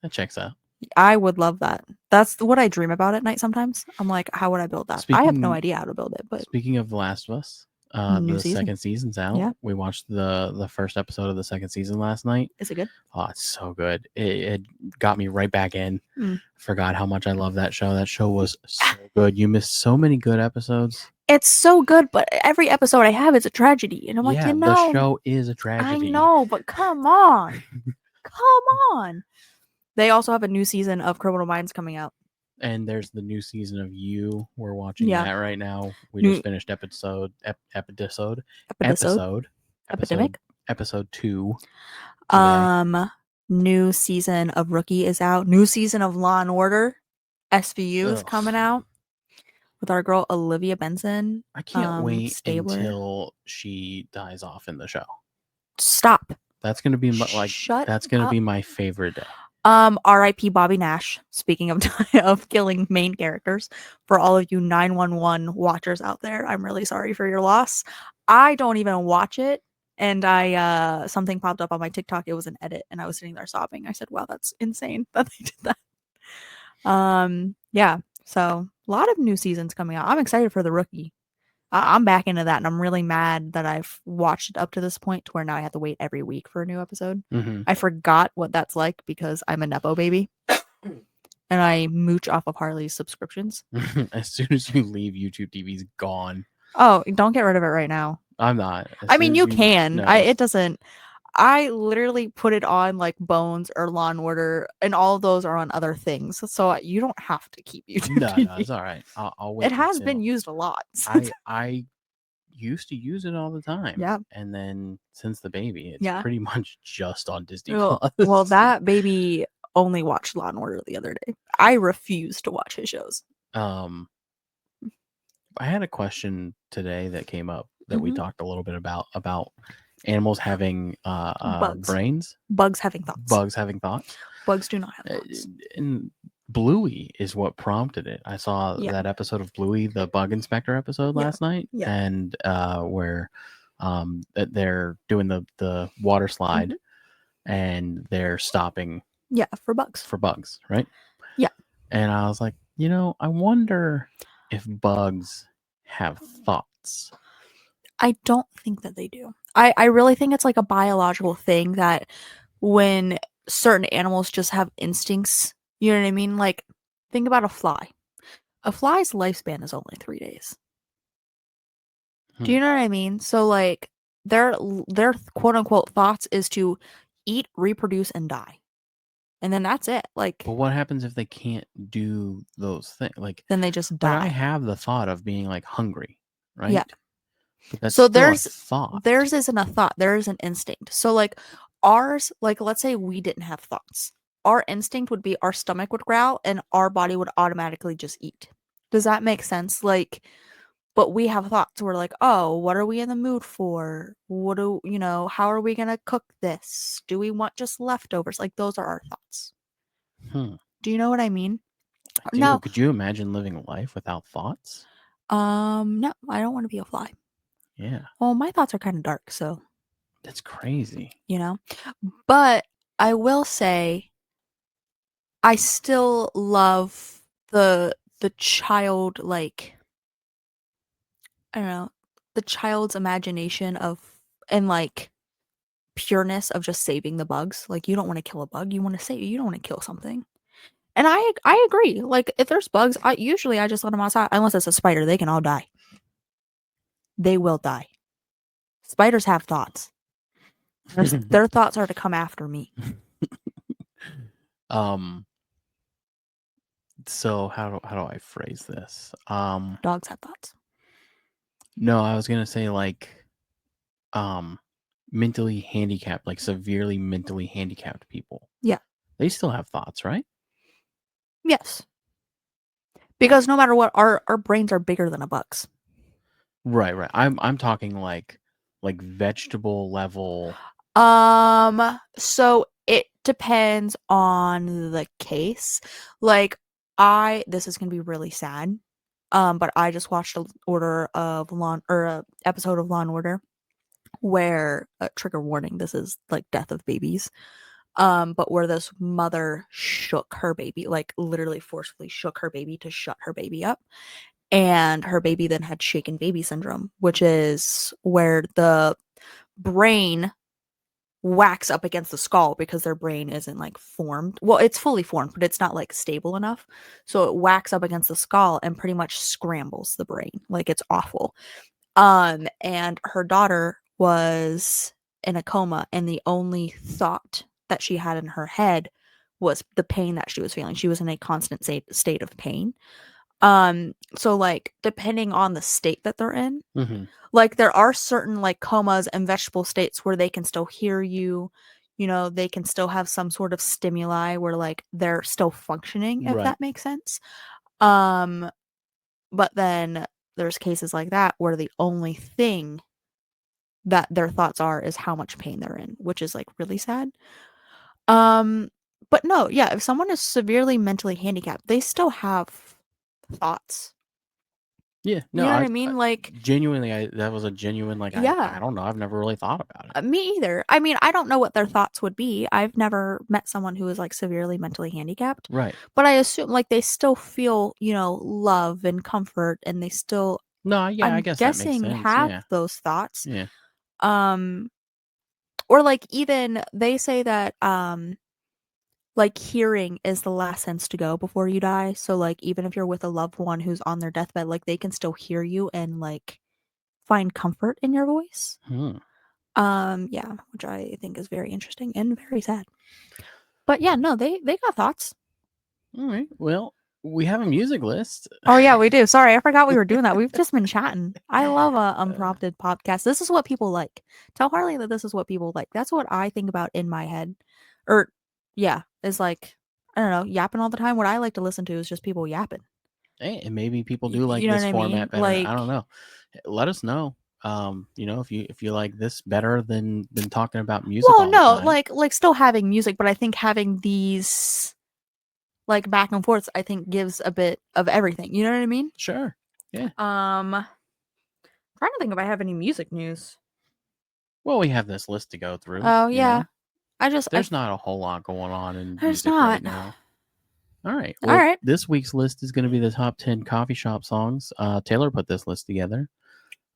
That checks out. I would love that. That's what I dream about at night sometimes. I'm like, how would I build that? I have no Speaking- idea how to build it, but Speaking of The Last of Us, New the season. second season's out. Yeah. We watched the first episode of the second season last night. is it good? Oh, it's so good. It got me right back in. Mm. Forgot how much I love that show. That show was so good. You missed so many good episodes. It's so good, but every episode I have is a tragedy, and I'm like, yeah, you know, the show is a I tragedy. know, but come on, come on. They also have a new season of Criminal Minds coming out. And there's the new season of You. We're watching Yeah. that right now. We New- just finished episode Epidemic. episode 2. today. New season of Rookie is out. New season of Law and Order SVU is Ugh. coming out with our girl Olivia Benson. I can't wait Stabler. until she dies off in the show. Stop. That's gonna be like Shut that's gonna up. be my favorite day. R.I.P. Bobby Nash. Speaking of of killing main characters, for all of you 911 watchers out there, I'm really sorry for your loss. I don't even watch it, and I something popped up on my TikTok. It was an edit, and I was sitting there sobbing. I said, "Wow, that's insane that they did that." Yeah. So a lot of new seasons coming out. I'm excited for The Rookie. I'm back into that, and I'm really mad that I've watched it up to this point to where now I have to wait every week for a new episode. Mhm. I forgot what that's like because I'm a Nepo baby. And I mooch off of Harley's subscriptions. As soon as you leave, YouTube TV's gone. Oh, don't get rid of it right now. I'm not. As I soon mean, as you can. no. It doesn't. I literally put it on like Bones or Law and Order, and all of those are on other things. So you don't have to keep YouTube No, TV. it's all right. I'll wait. It has until- been used a lot. I used to use it all the time. Yeah. And then since the baby, it's Yeah. pretty much just on Disney Well, Plus. well, that baby only watched Law and Order the other day. I refuse to watch his shows. I had a question today that came up that we Mhm. talked a little bit about animals having Bugs. brains, Bugs having thoughts. bugs having thoughts. Bugs do not have Uh, thoughts. And Bluey is what prompted it. I saw Yeah. that episode of Bluey, the bug inspector episode Yeah. last night, Yeah. and where that they're doing the water slide Mm-hmm. and they're stopping Yeah, for bugs. for bugs, right? Yeah. And I was like, I wonder if bugs have thoughts. I don't think that they do. I really think it's like a biological thing that when certain animals just have instincts, you know what I mean? Like, think about a fly. A fly's lifespan is only 3 days. Do you know what I mean? So, like, their quote unquote thoughts is to eat, reproduce, and die. And then that's it. Like, But what happens if they can't do those things? Like, then they just but I die. have the thought of being like hungry, right? Yeah. But that's So still a there's- thought. Theirs isn't a thought, there is an instinct. So, like, ours, like, let's say we didn't have thoughts. Our instinct would be our stomach would growl and our body would automatically just eat. Does that make sense? Like, but we have thoughts. We're like, oh, what are we in the mood for? How are we going to cook this? Do we want just leftovers? Like, those are our thoughts. Hmm. Do you know what I mean? Dude, No. could you imagine living life without thoughts? No, I don't want to be a fly. Yeah, Well, my thoughts are kind of dark, so. that's crazy. But I will say I still love the child, like, I don't know, the child's imagination of and like pureness of just saving the bugs. Like, you don't want to kill a bug, you want to save, you don't want to kill something. And I agree. Like, if there's bugs, I just let them outside. Unless it's a spider, they can all die. They will die. Spiders have thoughts. Their thoughts are to come after me. So how do I phrase this? Dogs have thoughts. No, I was gonna say like, mentally handicapped, like severely mentally handicapped people. Yeah. They still have thoughts, right? Yes. Because no matter what, our brains are bigger than a bug's. Right. I'm talking like vegetable level. So it depends on the case. Like, This is gonna be really sad. But I just watched a episode of Law and Order where trigger warning, this is like death of babies. But where this mother shook her baby, like literally forcefully shook her baby to shut her baby up. And her baby then had shaken baby syndrome, which is where the brain whacks up against the skull because their brain isn't like formed. Well, it's fully formed, but it's not like stable enough. So it whacks up against the skull and pretty much scrambles the brain. Like it's awful. And her daughter was in a coma, and the only thought that she had in her head was the pain that she was feeling. She was in a constant state of pain. So like depending on the state that they're in, Mhm. like there are certain like comas and vegetable states where they can still hear you, they can still have some sort of stimuli where like they're still functioning, if Right. that makes sense. But then there's cases like that where the only thing that their thoughts are is how much pain they're in, which is like really sad. But no, yeah, if someone is severely mentally handicapped, they still have thoughts. Yeah. No, You know what I I mean? Like, genuinely, that was a genuine, like, I yeah, don't know. I've never really thought about it. me either. I mean, I don't know what their thoughts would be. I've never met someone who is like severely mentally handicapped, Right. but I assume like they still feel, love and comfort, and they still, No, yeah, I I'm guess that makes guessing, sense. have Yeah. those thoughts. Yeah. Um, or like even they say that like hearing is the last sense to go before you die. So like even if you're with a loved one who's on their deathbed, like they can still hear you and like find comfort in your voice. Hmm. Yeah, which I think is very interesting and very sad. But yeah, no, they got thoughts. All right. Well, we have a music list. Oh yeah, we do. Sorry, I forgot we were doing that. We've just been chatting. I love a unprompted podcast. This is what people like. Tell Harley that this is what people like. That's what I think about in my head. Or yeah, is like, I don't know, yapping all the time. What I like to listen to is just people yapping. Hey, and maybe people do like You know this what I mean? format better. Like, I don't know. Let us know. If you like this better than talking about music well, all the no, time. like still having music, but I think having these like back and forths, I think gives a bit of everything. You know what I mean? Sure. Yeah. Trying to think if I have any music news. Well, we have this list to go through. Oh you yeah. know? There's not a whole lot going on in There's music right not. now. All right. All Well, right. this week's list is going to be the top 10 coffee shop songs. Taylor put this list together.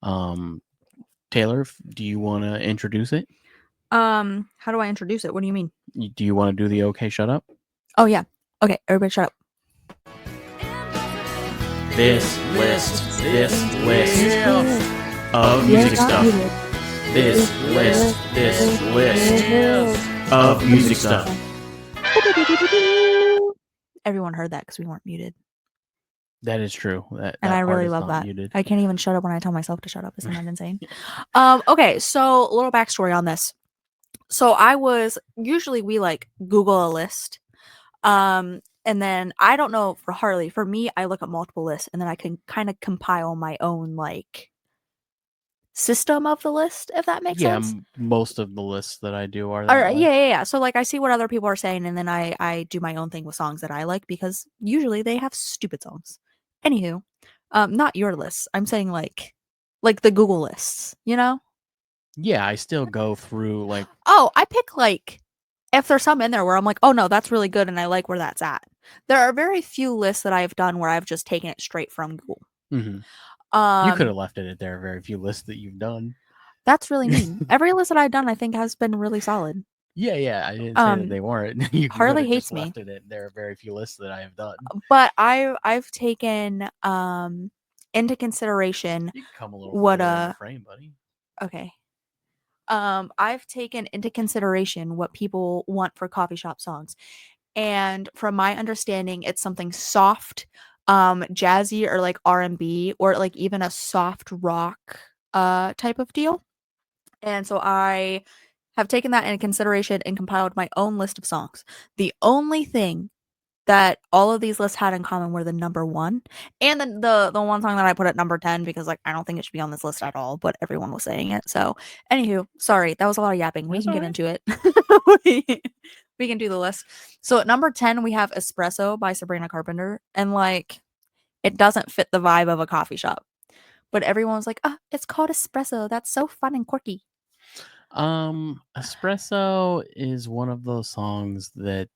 Taylor, do you want to introduce it? How do I introduce it? What do you mean? Do you want to do the okay, shut up? Oh yeah. Okay, everybody shut up. This list of music stuff. This list of music stuff. Everyone heard that because we weren't muted. That is true. That And I part really is love not that. muted. I can't even shut up when I tell myself to shut up. Isn't that insane? Okay, so a little backstory on this. So usually we like Google a list. And then I don't know for Harley, for me, I look at multiple lists and then I can kind of compile my own like system of the list, if that makes sense. Most of the lists that I do are that way. Yeah. So like I see what other people are saying and then I do my own thing with songs that I like because usually they have stupid songs. Anywho, not your lists. I'm saying like the Google lists, Yeah, I still go through like Oh, I pick like if there's some in there where I'm like, oh no, that's really good and I like where that's at. There are very few lists that I've done where I've just taken it straight from Google. you could have left it at there. Very few lists that you've done. That's really mean. Every list that I've done, I think, has been really solid. Yeah. I didn't say that they weren't. You Harley could've hates just me. left it at there are very few lists that I have done. But I've taken into consideration You can come a little what further in the frame, buddy. okay. I've taken into consideration what people want for coffee shop songs. And from my understanding, it's something soft, jazzy or like R&B or like even a soft rock type of deal. And so I have taken that into consideration and compiled my own list of songs. The only thing that all of these lists had in common were the number 1 and then the one song that I put at number 10 because like I don't think it should be on this list at all, but everyone was saying it. So anywho, sorry, that was a lot of yapping. We That's can get all into it. We can do the list. So at number 10, we have Espresso by Sabrina Carpenter. And like, it doesn't fit the vibe of a coffee shop. But everyone was like, oh, it's called Espresso. That's so fun and quirky. Espresso is one of those songs that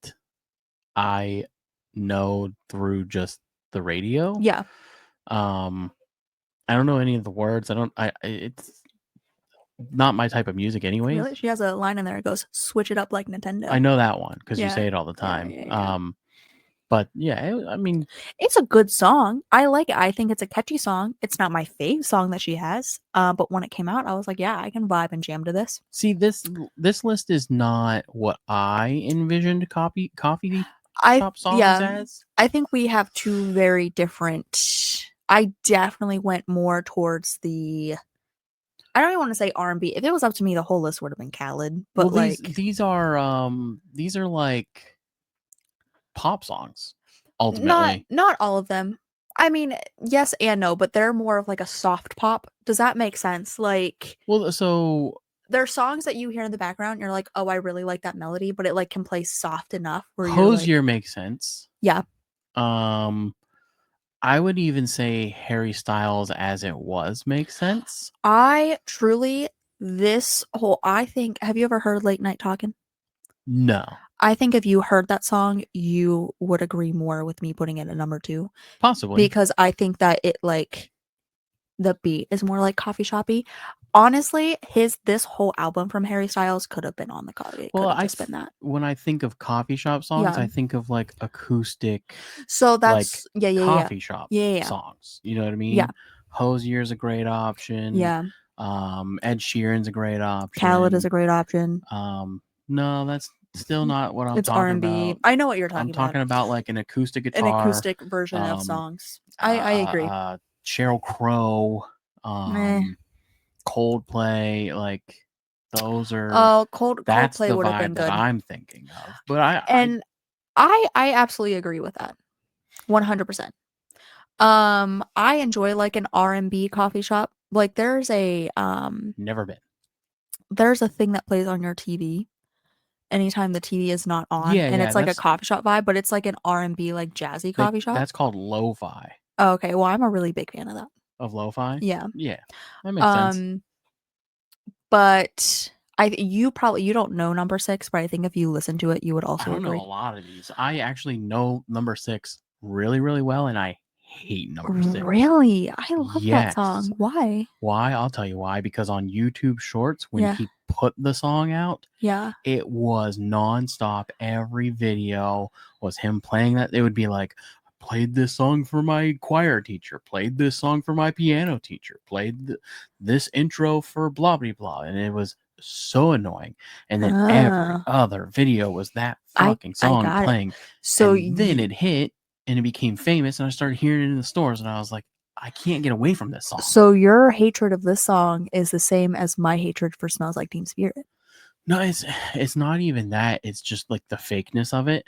I know through just the radio. Yeah. I don't know any of the words. It's not my type of music anyways. Really? She has a line in there that goes, switch it up like Nintendo. I know that one because you Yeah. say it all the Yeah, time. yeah. But yeah, I mean, It's a good song. I like it. I think it's a catchy song. It's not my fave song that she has. But when it came out, I was like, yeah, I can vibe and jam to this. see this list is not what I envisioned coffee shop songs as. I think we have two very different. I definitely went more towards the. I don't even want to say R&B. If it was up to me, the whole list would have been Khaled. But Well, like these are like pop songs ultimately. not all of them. I mean, yes and no, but they're more of like a soft pop. Does that make sense? Like, Well, so there are songs that you hear in the background, you're like, oh, I really like that melody, but it like can play soft enough where you're like, Hosier makes sense. yeah. I would even say Harry Styles as it was makes sense. I truly I think, have you ever heard Late Night Talking? No. I think if you heard that song, you would agree more with me putting it at number 2. Possibly. Because I think that it like the beat is more like coffee shoppy. Honestly, this whole album from Harry Styles could have been on the coffee. Well, I been that. When I think of coffee shop songs, Yeah. I think of like acoustic, so that's coffee shop Yeah. songs. You know what I mean? Yeah. Hosier's a great option. Yeah. Ed Sheeran's a great option. Khaled is a great option. No, that's still not what I'm It's talking R&B. about. I know what you're talking I'm talking about like an acoustic guitar, an acoustic version of songs. I agree. Sheryl Crow, Meh. Coldplay, like those are. Oh, That's Coldplay the would have been vibe good. that I'm thinking of. But I absolutely agree with that. 100%. I enjoy like an R&B coffee shop. Like there's a never been. there's a thing that plays on your TV anytime the TV is not on, and it's like a coffee shop vibe, but it's like an R&B like jazzy coffee shop. That's called lo-fi. Oh, okay, well, I'm a really big fan of that. Of lo-fi? Yeah. Yeah. That makes sense. But you don't know number 6, but I think if you listen to it, you would also I don't agree. know a lot of these. I actually know number 6 really, really well, and I hate number 6. Really? I love that song. Yes. Why? Why? I'll tell you why. Because on YouTube Shorts, when he put the song out, Yeah. it was nonstop. Every video was him playing that. It would be like, played this song for my choir teacher, played this song for my piano teacher, played this intro for blah blah blah, and it was so annoying. And then every other video was that fucking song playing. So then it hit and it became famous, and I started hearing it in the stores, and I was like, I can't get away from this song. So your hatred of this song is the same as my hatred for Smells Like Teen Spirit. No, it's not even that. It's just like the fakeness of it.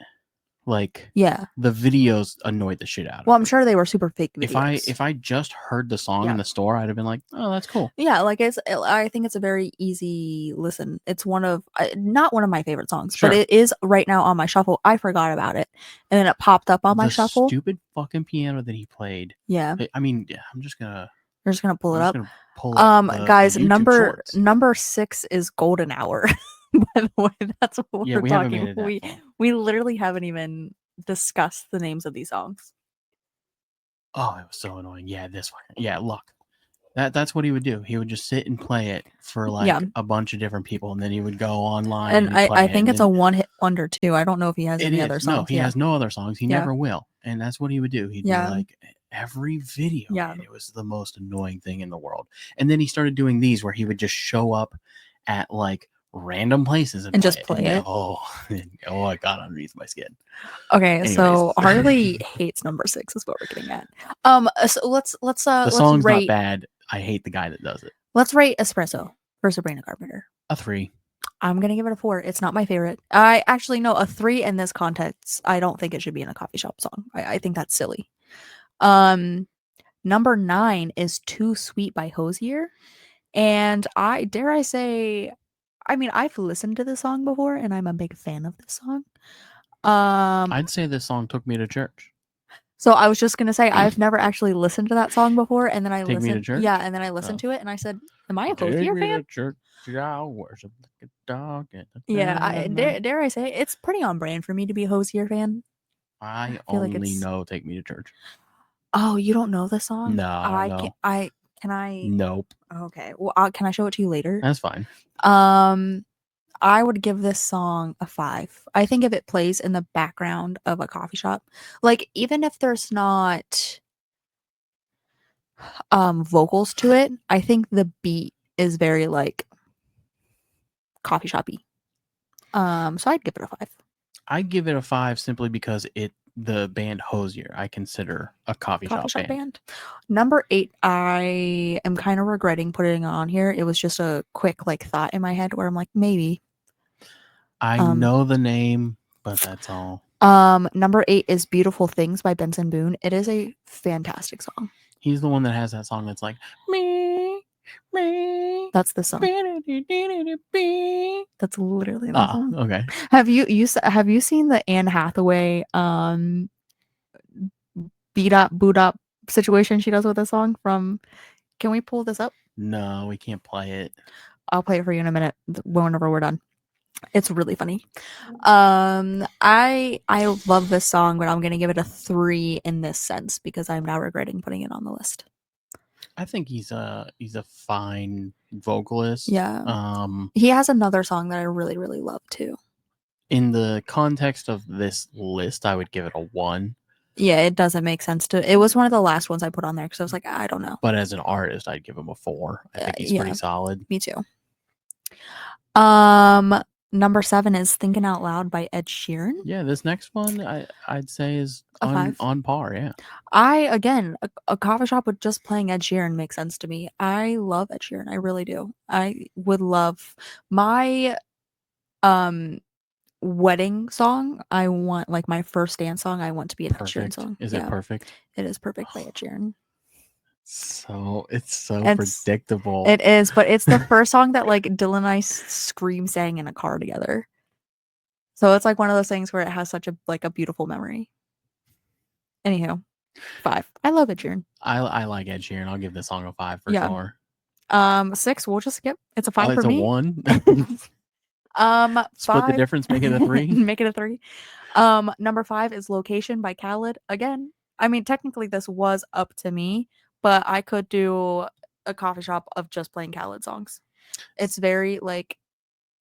Like, yeah, the videos annoyed the shit out of me. Well, I'm sure they were super fake videos. If I just heard the song in the store, I'd have been like, oh, that's cool. Yeah, like I think it's a very easy listen. It's not one of my favorite songs, but it is right now on my shuffle. I forgot about it, and then it popped up on my shuffle. Stupid fucking piano that he played. Yeah. I mean, I'm just gonna. We're just gonna pull it up. the Guys, YouTube number 6 is Golden Hour. By the way, that's what we're talking. We literally haven't even discussed the names of these songs. Oh, it was so annoying. Yeah, this one. Yeah, look. That's what he would do. He would just sit and play it for like a bunch of different people, and then he would go online. And I think it's a one-hit wonder too. I don't know if he has any other songs. No, he has no other songs. He never will. And that's what he would do. He'd be like every video. Yeah. It was the most annoying thing in the world. And then he started doing these where he would just show up at like random places and just play it. Oh, I got underneath my skin. Okay, anyways. So Harley hates number 6 is what we're getting at. So let's the song's not bad. I hate the guy that does it. Let's rate Espresso for Sabrina Carpenter. A 3. I'm gonna give it a 4. It's not my favorite. I actually know a 3 in this context. I don't think it should be in a coffee shop song. I think that's silly. Number 9 is Too Sweet by Hosier, and I I mean, I've listened to this song before, and I'm a big fan of this song. I'd say this song took me to church. So I was just gonna say I've never actually listened to that song before, and then I Take Me to listened, Church? yeah, and then I listened Oh. to it, and I said, "Am I a Take Hosier me fan?" to church, I'll worship like a dog. Yeah, dare I say it's pretty on brand for me to be a Hosier fan. I feel like only it's- know Take Me to Church. Oh, you don't know the song? No, I don't know. Can I? Nope. Okay, well, can I show it to you later? That's fine. I would give this song a 5. I think if it plays in the background of a coffee shop, like even if there's not vocals to it, I think the beat is very like coffee shoppy. So I'd give it a 5. I'd give it a 5 simply because the band Hosier I consider a coffee shop band. Number 8, I am kind of regretting putting on here. It was just a quick like thought in my head where I'm like, maybe. I know the name, but that's all. Number 8 is Beautiful Things by Benson Boone. It is a fantastic song. He's the one that has that song that's like me. That's the song. That's literally the song. Okay. Have you seen the Anne Hathaway beat up boot up situation she does with the song from? Can we pull this up? No, we can't play it. I'll play it for you in a minute whenever we're done. It's really funny. I love this song, but I'm gonna give it a 3 in this sense because I'm now regretting putting it on the list. I think he's a fine vocalist. Yeah. He has another song that I really, really love too. In the context of this list, I would give it a 1. Yeah, it doesn't make sense to. It was one of the last ones I put on there because I was like, I don't know. But as an artist, I'd give him a 4. I think he's pretty solid. Me too. Number 7 is Thinking Out Loud by Ed Sheeran. Yeah, this next one I'd say is A 5. on par. Yeah. Again, a coffee shop with just playing Ed Sheeran makes sense to me. I love Ed Sheeran. I really do. I would love my wedding song. I want like my first dance song. I want to be an Ed Sheeran song. Is it perfect? It is Perfect by Ed Sheeran. So it's predictable. It is, but it's the first song that like Dylan and I sang in a car together. So it's like one of those things where it has such a beautiful memory. Anywho, 5. I love Ed Sheeran. I like Ed Sheeran. I'll give this song a 5 for sure. 6, we'll just skip. It's a 5 for it's me. A 1. Split the difference, make it a 3. Make it a 3. Number 5 is Location by Khaled. Again, I mean technically this was up to me, but I could do a coffee shop of just playing Khaled songs. It's very like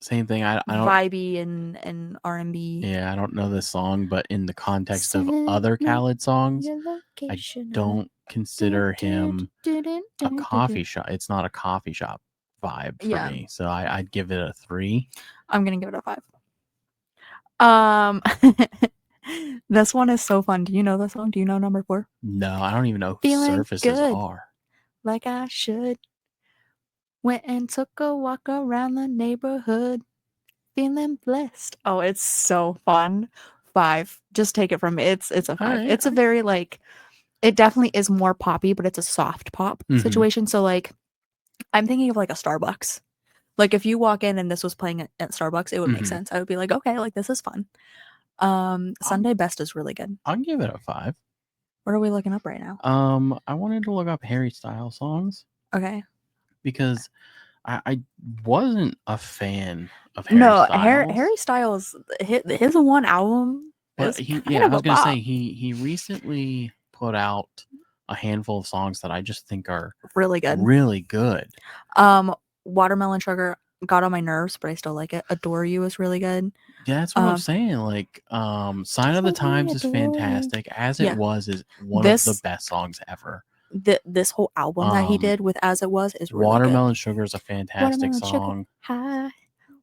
same thing. I don't vibey and R&B. Yeah, I don't know this song, but in the context of other Khaled songs, I don't consider him a coffee shop. It's not a coffee shop vibe for me. So I'd give it a 3. I'm gonna give it a 5. This one is so fun. Do you know this song? Do you know number 4? No, I don't even know who Feeling Surfaces good, are. like I should. Went and took a walk around the neighborhood. Feeling blessed. Oh, it's so fun. 5. Just take it from me. It's a 5. Right. It's a very like it definitely is more poppy, but it's a soft pop situation. So like I'm thinking of like a Starbucks. Like if you walk in and this was playing at Starbucks, it would make sense. I would be like, okay, like this is fun. Sunday Best is really good. I'll give it a 5. What are we looking up right now? I wanted to look up Harry Styles songs. Okay. Because I wasn't a fan of Harry Styles. Harry Styles, his one album. But I was gonna say he recently put out a handful of songs that I just think are really good. Really good. Watermelon Sugar got on my nerves, but I still like it. Adore You is really good. Yeah, that's what I'm saying. Like, Sign of the Times is fantastic. As It Was is one of the best songs ever. This whole album that he did with As It Was is really Watermelon good. Sugar is a fantastic song. Hi.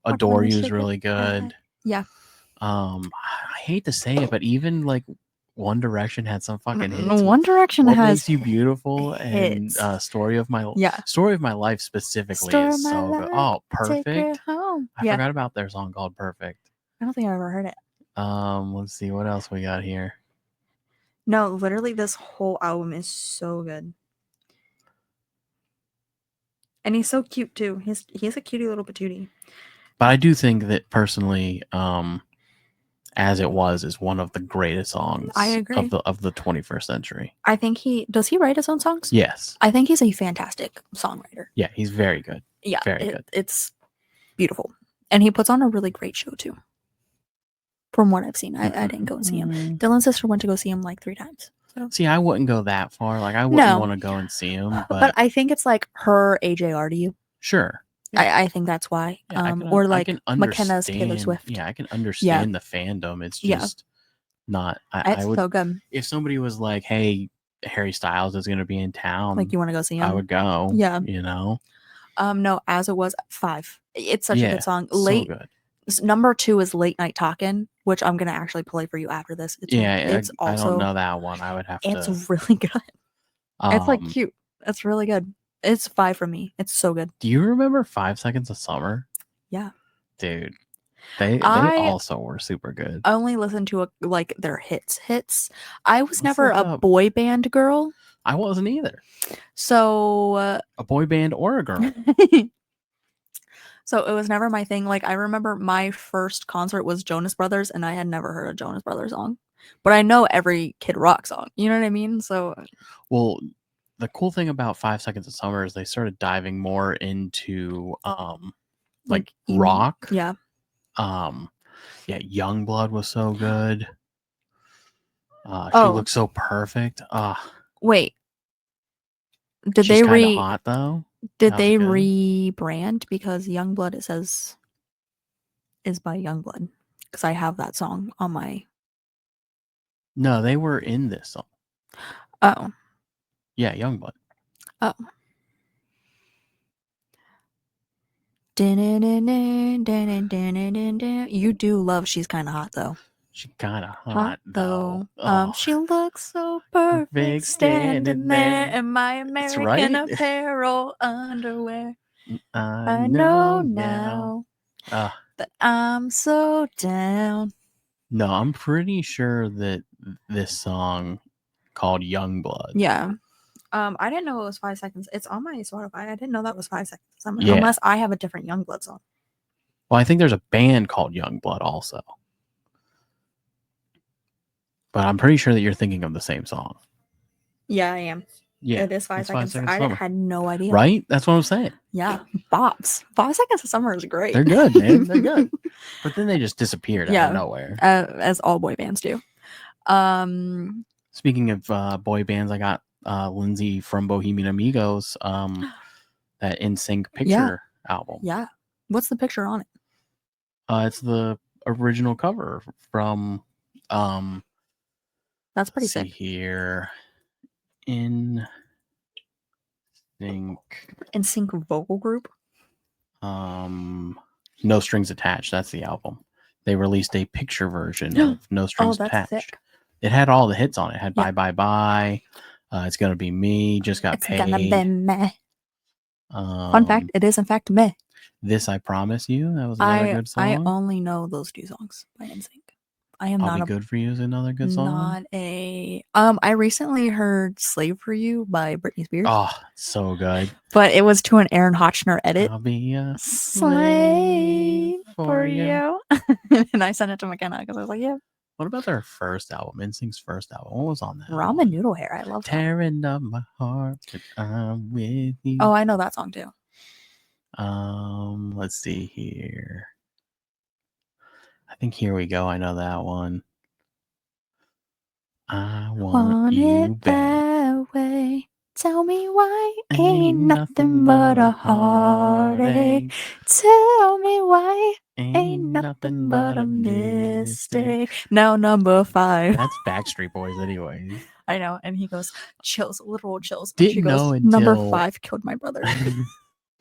Adore You is really good. Yeah. I hate to say it, but even like One Direction had some fucking hits. One Direction What has Makes You Beautiful and Story of My Life specifically is so good. Oh, Perfect. I forgot about their song called Perfect. I don't think I've ever heard it. Let's see what else we got here. No, literally this whole album is so good. And he's so cute too. He's a cutie little patootie. But I do think that personally, As It Was is one of the greatest songs I agree. of the 21st century. I think does he write his own songs? Yes. I think he's a fantastic songwriter. Yeah, he's very good. Yeah, Very good. It's beautiful, and he puts on a really great show too. From what I've seen, I didn't go and see him. Dylan's sister went to go see him like 3 times. So. See, I wouldn't go that far. Like, I wouldn't No. want to go and see him. But I think it's like her AJR to you. Sure. I think that's why. Yeah, or like I can McKenna's Taylor understand- Swift. Yeah, I can understand the fandom. It's Yeah. just not. I It's would so good. if somebody was like, "Hey, Harry Styles is going to be in town," Like, you want to go see him? I would go. Yeah. You know. No, As It Was 5. It's such a Yeah, good song. so good. Number 2 is Late Night Talkin', which I'm gonna actually play for you after this. It's I also don't know that one. I would have to. it's really good. It's like um, cute. It's really good. It's 5 for me. It's so good. Do you remember 5 Seconds of Summer? Yeah. Dude, they I- also were super good. I only listen to like their hits. I was Let's never look a up. boy band girl, I wasn't either. so A boy band or a girl. so it was never my thing. Like, I remember my first concert was Jonas Brothers, and I had never heard a Jonas Brothers song, but I know every Kid Rock song. You know what I mean? So Well, the cool thing about 5 Seconds of Summer is they started diving more into like emo- rock. Yeah. Yeah, Youngblood was so good. She Oh. looked so perfect. Wait. Did She's they kind of hot though. Did That was they good. rebrand? Because Youngblood, it says, is by Youngblood. Because I have that song on my. No, they were in this song. Oh. Yeah, Youngblood. Oh. You do love She's Kinda Hot though. She kind of hot though. She looks so perfect Perfect standing standing there there. in my That's American right. Apparel underwear. I know now. now that I'm so down. No, I'm pretty sure that this song called Youngblood. Yeah. I didn't know it was 5 seconds. It's on my Spotify. I didn't know that was 5 seconds. Yeah. Unless I have a different Youngblood song. Well, I think there's a band called Youngblood also. But I'm pretty sure that you're thinking of the same song. Yeah, I am. Yeah. It is 5 it's seconds. Seconds I Summer. had no idea. Right? That's what I'm saying. Yeah. Bops. 5 Seconds of Summer is great. They're good, man. They're good. But then they just disappeared out Yeah. of nowhere. As all boy bands do. Speaking of boy bands, I got Lindsay from Bohemian Amigos, that NSYNC picture album. Yeah. What's the picture on it? It's the original cover from That's pretty let's see sick. here. NSYNC NSYNC vocal group. No Strings Attached. That's the album. They released a picture version of No Strings that's Attached. sick. It had all the hits on it. It had Yeah. Bye Bye Bye. It's Gonna Be Me. Just Got It's Paid. gonna be meh. Fun fact, it is in fact meh. This I Promise You. That was another good song. I only know those 2 songs by NSYNC. I am I'll not Be a Good For You is another good song. not a I recently heard Slave for You by Britney Spears. Oh, so good. But it was to an Aaron Hotchner edit. I'll be a Slave for you. you. And I sent it to McKenna because I was like, yeah. What about their first album? NSYNC's first album. What was on that? Ramen Noodle Hair. I love that. Tearing up my heart, but I'm with you. Oh, I know that song too. Let's see here. I think Here We Go. I know that one. I want you it back. that way. Tell me why ain't nothing but a heartache. Tell me why ain't nothing but a mistake. Now number 5. That's Backstreet Boys, anyways. I know, and he goes, chills, literal chills. And she Didn't goes, know number until- 5 killed my brother.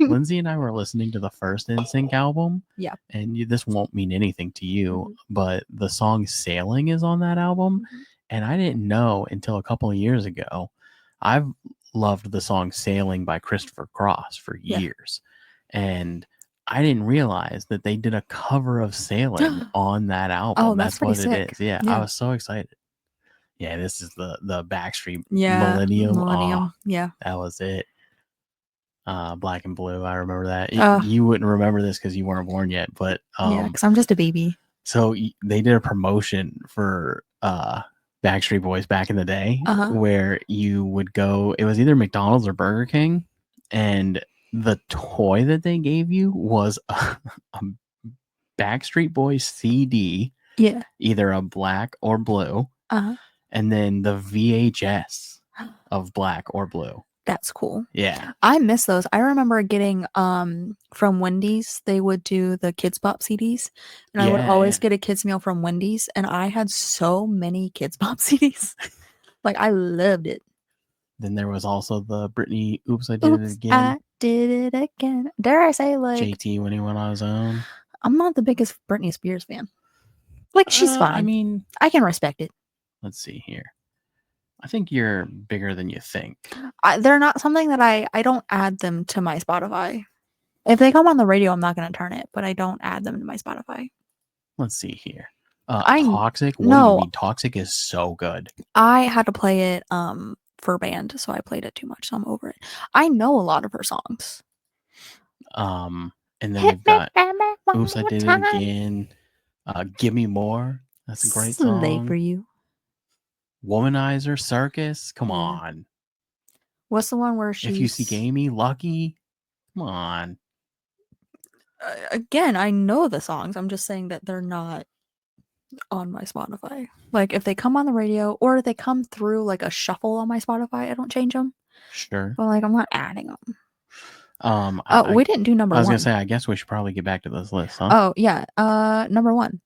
Lindsay and I were listening to the first NSYNC album. Yeah. And this won't mean anything to you, Mhm. but the song Sailing is on that album. Mhm. And I didn't know until a couple of years ago. I've loved the song Sailing by Christopher Cross for Yeah. years. And I didn't realize that they did a cover of Sailing on that album. Oh, that's what pretty it sick. is. Yeah, Yeah. I was so excited. Yeah, this is the Backstreet Yeah. Millennium. Millennium. Oh, Yeah. that was it. Black and Blue. I remember that. Oh. You wouldn't remember this because you weren't born yet, but Yeah, because I'm just a baby. so they did a promotion for Backstreet Boys back in the day Uh-huh. where you would go. It was either McDonald's or Burger King, and the toy that they gave you was a Backstreet Boys CD, Yeah. either a black or blue, Uh-huh. and then the VHS of black or blue. That's cool. Yeah. I miss those. I remember getting from Wendy's, they would do the Kids Bop CDs, and I would always Yeah. get a kids meal from Wendy's, and I had so many Kids Bop CDs. Like I loved it. Then there was also the Britney Oops, I Did It Oops, Again. I did it again. Dare I say, like, JT when he went on his own. I'm not the biggest Britney Spears fan. Like she's fine. I mean, I can respect it. let's see here. I think you're bigger than you think. They're not something that I don't add them to my Spotify. If they come on the radio, I'm not going to turn it, but I don't add them to my Spotify. Let's see here. I- Toxic? What do no. you mean? Toxic is so good. I had to play it for band, so I played it too much, so I'm over it. I know a lot of her songs. And then we've got Oops, I Did It Again. Give Me More. That's a great Slave for song. you. Womanizer Circus. Come Yeah. on. What's the one where she's... If You See Gamey, Lucky. Come on. Again, I know the songs. I'm just saying that they're not on my Spotify. Like if they come on the radio or they come through like a shuffle on my Spotify, I don't change them. Sure. But like I'm not adding them. I We didn't do number was one. gonna say, I guess we should probably get back to this list, huh? Oh yeah, number one.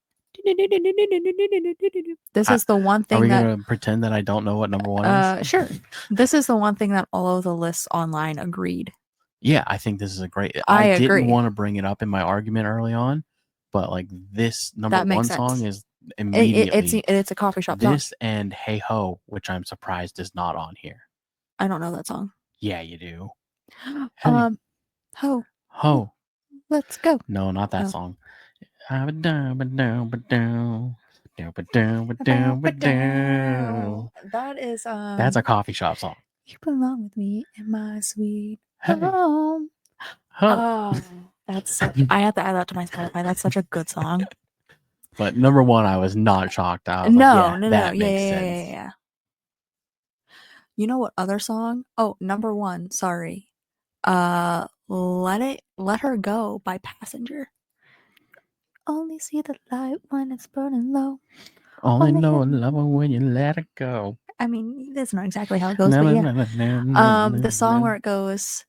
This is the one Are thing we that gonna pretend that I don't know what number one is? sure. This is the one thing that all of the lists online agreed. Yeah, I think this is a great. I didn't agree. want to bring it up in my argument early on, but like this number That makes one sense. song is immediately It's a coffee shop song. this and Hey Ho, which I'm surprised is not on here. I don't know that song. Yeah, you do. Hey. Ho, Ho. let's go. No, not that Oh. song. That is That's a coffee shop song. You belong with me in my sweet Hey. home. Huh. Oh, that's such, I have to add that to my Spotify. That's such a good song. But number one, I was not shocked. I was No, like, no, that yeah, makes yeah, sense. yeah. You know what other song? Oh, number one. Sorry. Let Her Go by Passenger. Only see the light when it's burning low. Only Only know him. love when you let it go. I mean, that's not exactly how it goes, but yeah. The song where it goes,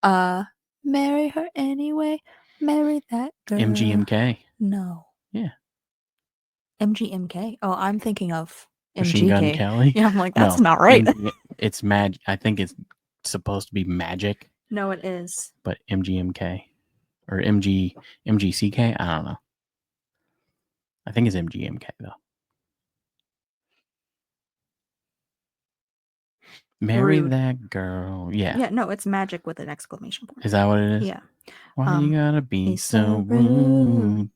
marry her anyway, marry that girl. MGMK. No. Yeah. MGMK. Oh, I'm thinking of Machine Gun MGK. Kelly. Yeah, I'm like, that's No, not right. It's I think it's supposed to be Magic, No, it is. but MGMK or MGCK. I don't know. I think it's MGMK though. Marry Rude. that girl. Yeah. Yeah, no, it's Magic with an exclamation point. Is that what it is? Yeah. Why you gotta be he's so so rude? rude.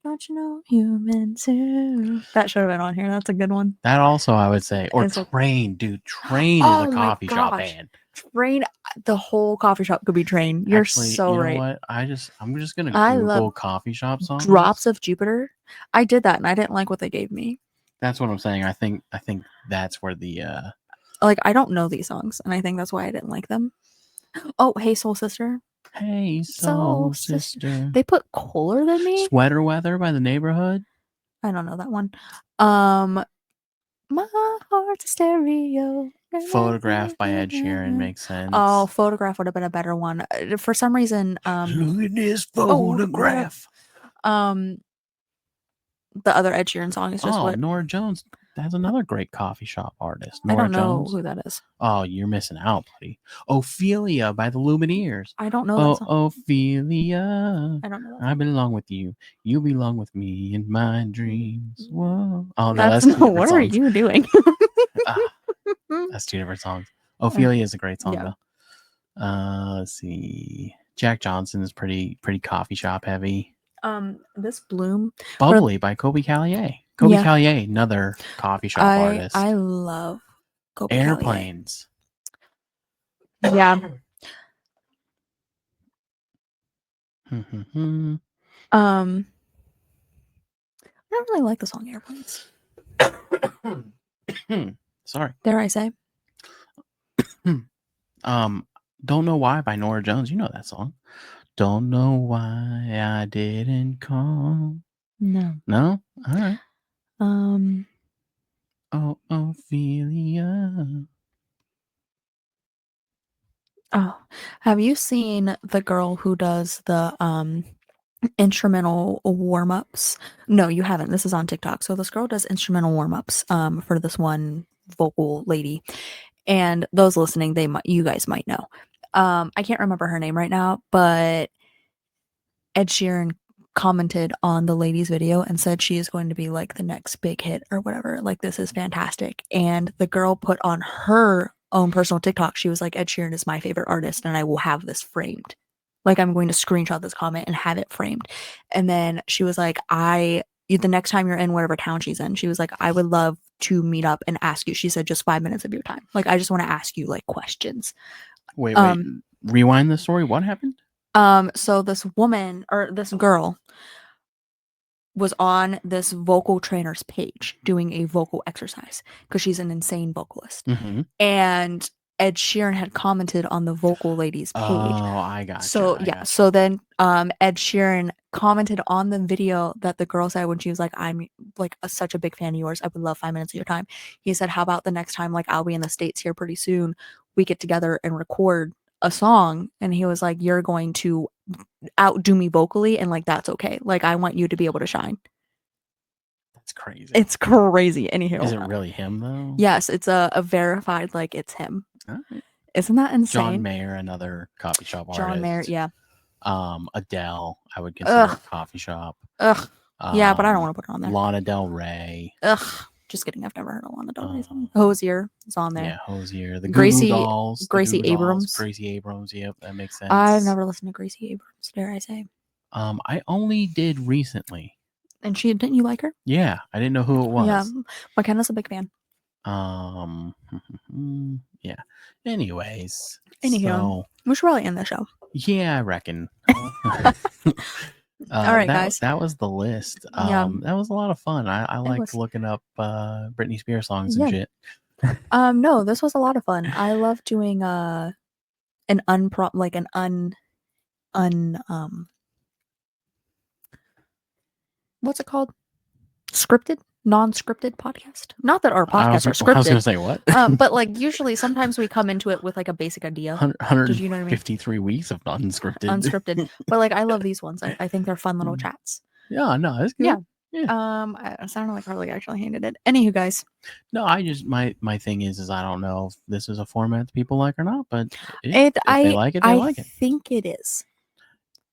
Don't you know human too? That should have been on here. That's a good one. That also I would say. Or Is it- Train, dude. Train Oh is a my coffee shop gosh. band. Train. The whole coffee shop could be Train. You're Actually, so you know right. what? I'm just gonna I Google love coffee shop songs. Drops of Jupiter. I did that and I didn't like what they gave me. That's what I'm saying. I think that's where the Like I don't know these songs, and I think that's why I didn't like them. Oh, Hey Soul Sister. Hey Soul Soul Sister. They put Cooler Than Me. Sweater Weather by The Neighborhood. I don't know that one. My heart's a stereo. Photograph by Ed Sheeran makes sense. Oh, Photograph would have been a better one. For some reason, Look at this photograph. The other Ed Sheeran song is just Oh, what Nora Jones. That's another great coffee shop artist. I Nora don't know Jones. who that is. Oh, you're missing out, buddy. Ophelia by the Lumineers. I don't know Oh, that song. Ophelia. I don't know that I song. belong with you. You belong with me in my dreams. Whoa. Oh, no, That's that's two not, different what are songs. you doing? That's two different songs. Ophelia is a great song, Yeah. though. Let's see. Jack Johnson is pretty coffee shop heavy. This Bloom. Bubbly by Kobe Callier. Kobe Yeah. Callier, another coffee shop artist. I love Kobe Callier. Airplanes. Yeah. I don't really like the song Airplanes. Sorry. Dare I say? Don't Know Why by Nora Jones. You know that song. Don't know why I didn't call. No. No? All right. Um. Oh, Ophelia. Oh, have you seen the girl who does the instrumental warm-ups? No, you haven't. This is on TikTok. So this girl does instrumental warm-ups for this one vocal lady. And those listening, you guys might know. I can't remember her name right now, but Ed Sheeran commented on the lady's video and said she is going to be like the next big hit or whatever. Like, this is fantastic. And the girl put on her own personal TikTok, she was like, Ed Sheeran is my favorite artist and I will have this framed. Like, I'm going to screenshot this comment and have it framed. And then she was like, the next time you're in whatever town she's in, she was like, I would love to meet up and ask you. She said, just 5 minutes of your time. Like, I just want to ask you like questions. Wait. Rewind the story. What happened? So this woman or this girl was on this vocal trainer's page doing a vocal exercise because she's an insane vocalist. Mm-hmm. And Ed Sheeran had commented on the vocal lady's page. Oh, I got So so then Ed Sheeran commented on the video that the girl said when she was like, I'm like such a big fan of yours. I would love 5 minutes of your time. He said, how about the next time, like, I'll be in the States here pretty soon, we get together and record a song. And he was like, you're going to outdo me vocally, and like, that's okay. Like, I want you to be able to shine. That's crazy. It's crazy. Anyhow, Is it really him though? Yes, it's a verified, like, it's him. Right. Isn't that insane? John Mayer, another coffee shop artist. John Mayer, yeah. Adele, I would consider a coffee shop. Ugh. Yeah, but I don't want to put it on there. Lana Del Rey. Ugh. Just kidding. I've never heard of Lana Del Rey song. Hosier is on there. Yeah, Hosier. The Gracie- Goo Goo Dolls. Gracie Goo Goo Dolls, Abrams. Gracie Abrams. Yep, that makes sense. I've never listened to Gracie Abrams, dare I say. I only did recently. And didn't you like her? Yeah, I didn't know who it was. Yeah, McKenna's a big fan. Yeah. Anyways. Anywho. So, We should probably end the show. yeah, I reckon. All right, guys. That was the list. Yeah. That was a lot of fun. I liked was. looking up Britney Spears songs and shit. No, this was a lot of fun. I love doing what's it called? Non-scripted podcast. Not that our podcasts are scripted. I was gonna say what? But like, usually sometimes we come into it with like a basic idea. 153 weeks of unscripted. Unscripted. But like, I love these ones. I think they're fun little chats. Yeah, no, that's good. Yeah. Yeah. I sounded like Harley actually hated it. Anywho, guys. No, I just my thing is I don't know if this is a format that people like or not, but if they like it, they like it. I think it is.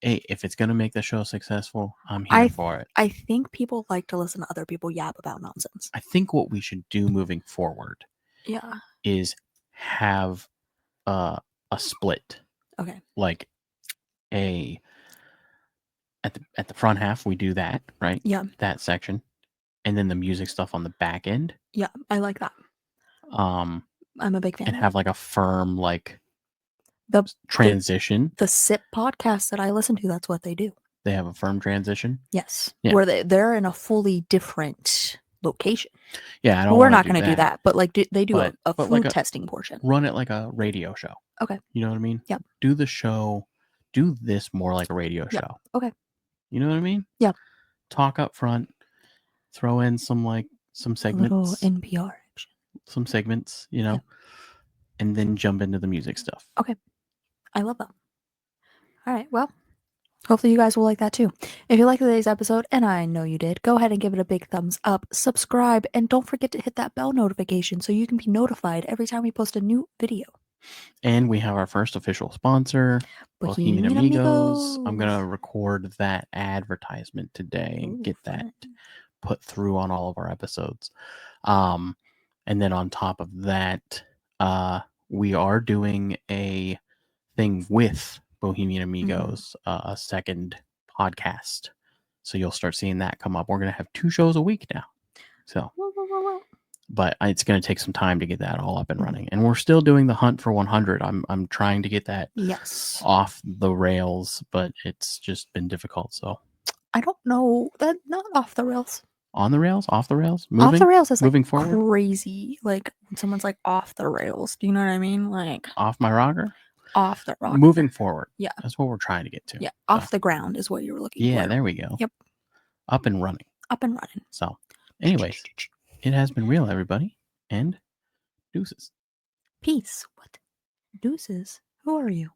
Hey, if it's gonna make the show successful, I'm here for it. I think people like to listen to other people yap about nonsense. I think what we should do moving forward, is have a split. Okay. Like at the front half we do that, right? Yeah. That section, and then the music stuff on the back end. Yeah, I like that. I'm a big fan. And have like a firm the transition. The SIP podcast that I listen to, that's what they do. They have a firm transition. Yes. Yeah. Where they're in a fully different location. Yeah, I don't. We're not going to do that, but like they do a food like testing portion. Run it like a radio show. Okay. You know what I mean? Yep. Do the show. Do this more like a radio show. Okay. You know what I mean? Yeah. Talk up front. Throw in some segments. Little NPR action. Some segments, and then jump into the music stuff. Okay. I love that. All right. Well, hopefully you guys will like that too. If you liked today's episode, and I know you did, go ahead and give it a big thumbs up, subscribe, and don't forget to hit that bell notification so you can be notified every time we post a new video. And we have our first official sponsor, Bohemian Amigos. I'm going to record that advertisement today and get that put through on all of our episodes. And then on top of that, we are doing a thing with Bohemian Amigos, a second podcast. So you'll start seeing that come up. We're going to have 2 shows a week now. So but it's going to take some time to get that all up and running. And we're still doing the hunt for 100. I'm trying to get that Yes. off the rails, but it's just been difficult. So I don't know. That not off the rails. on the rails, off the rails, Off the rails is like moving forward, crazy. Like when someone's like off the rails. Do you know what I mean? Like off my rocker, off the rock. moving forward. Yeah. That's what we're trying to get to. Yeah. So, Off the ground is what you were looking yeah, for. there we go. Yep. Up and running. Up and running. So, anyways, it has been real, everybody, and deuces. Peace. What? Deuces. Who are you?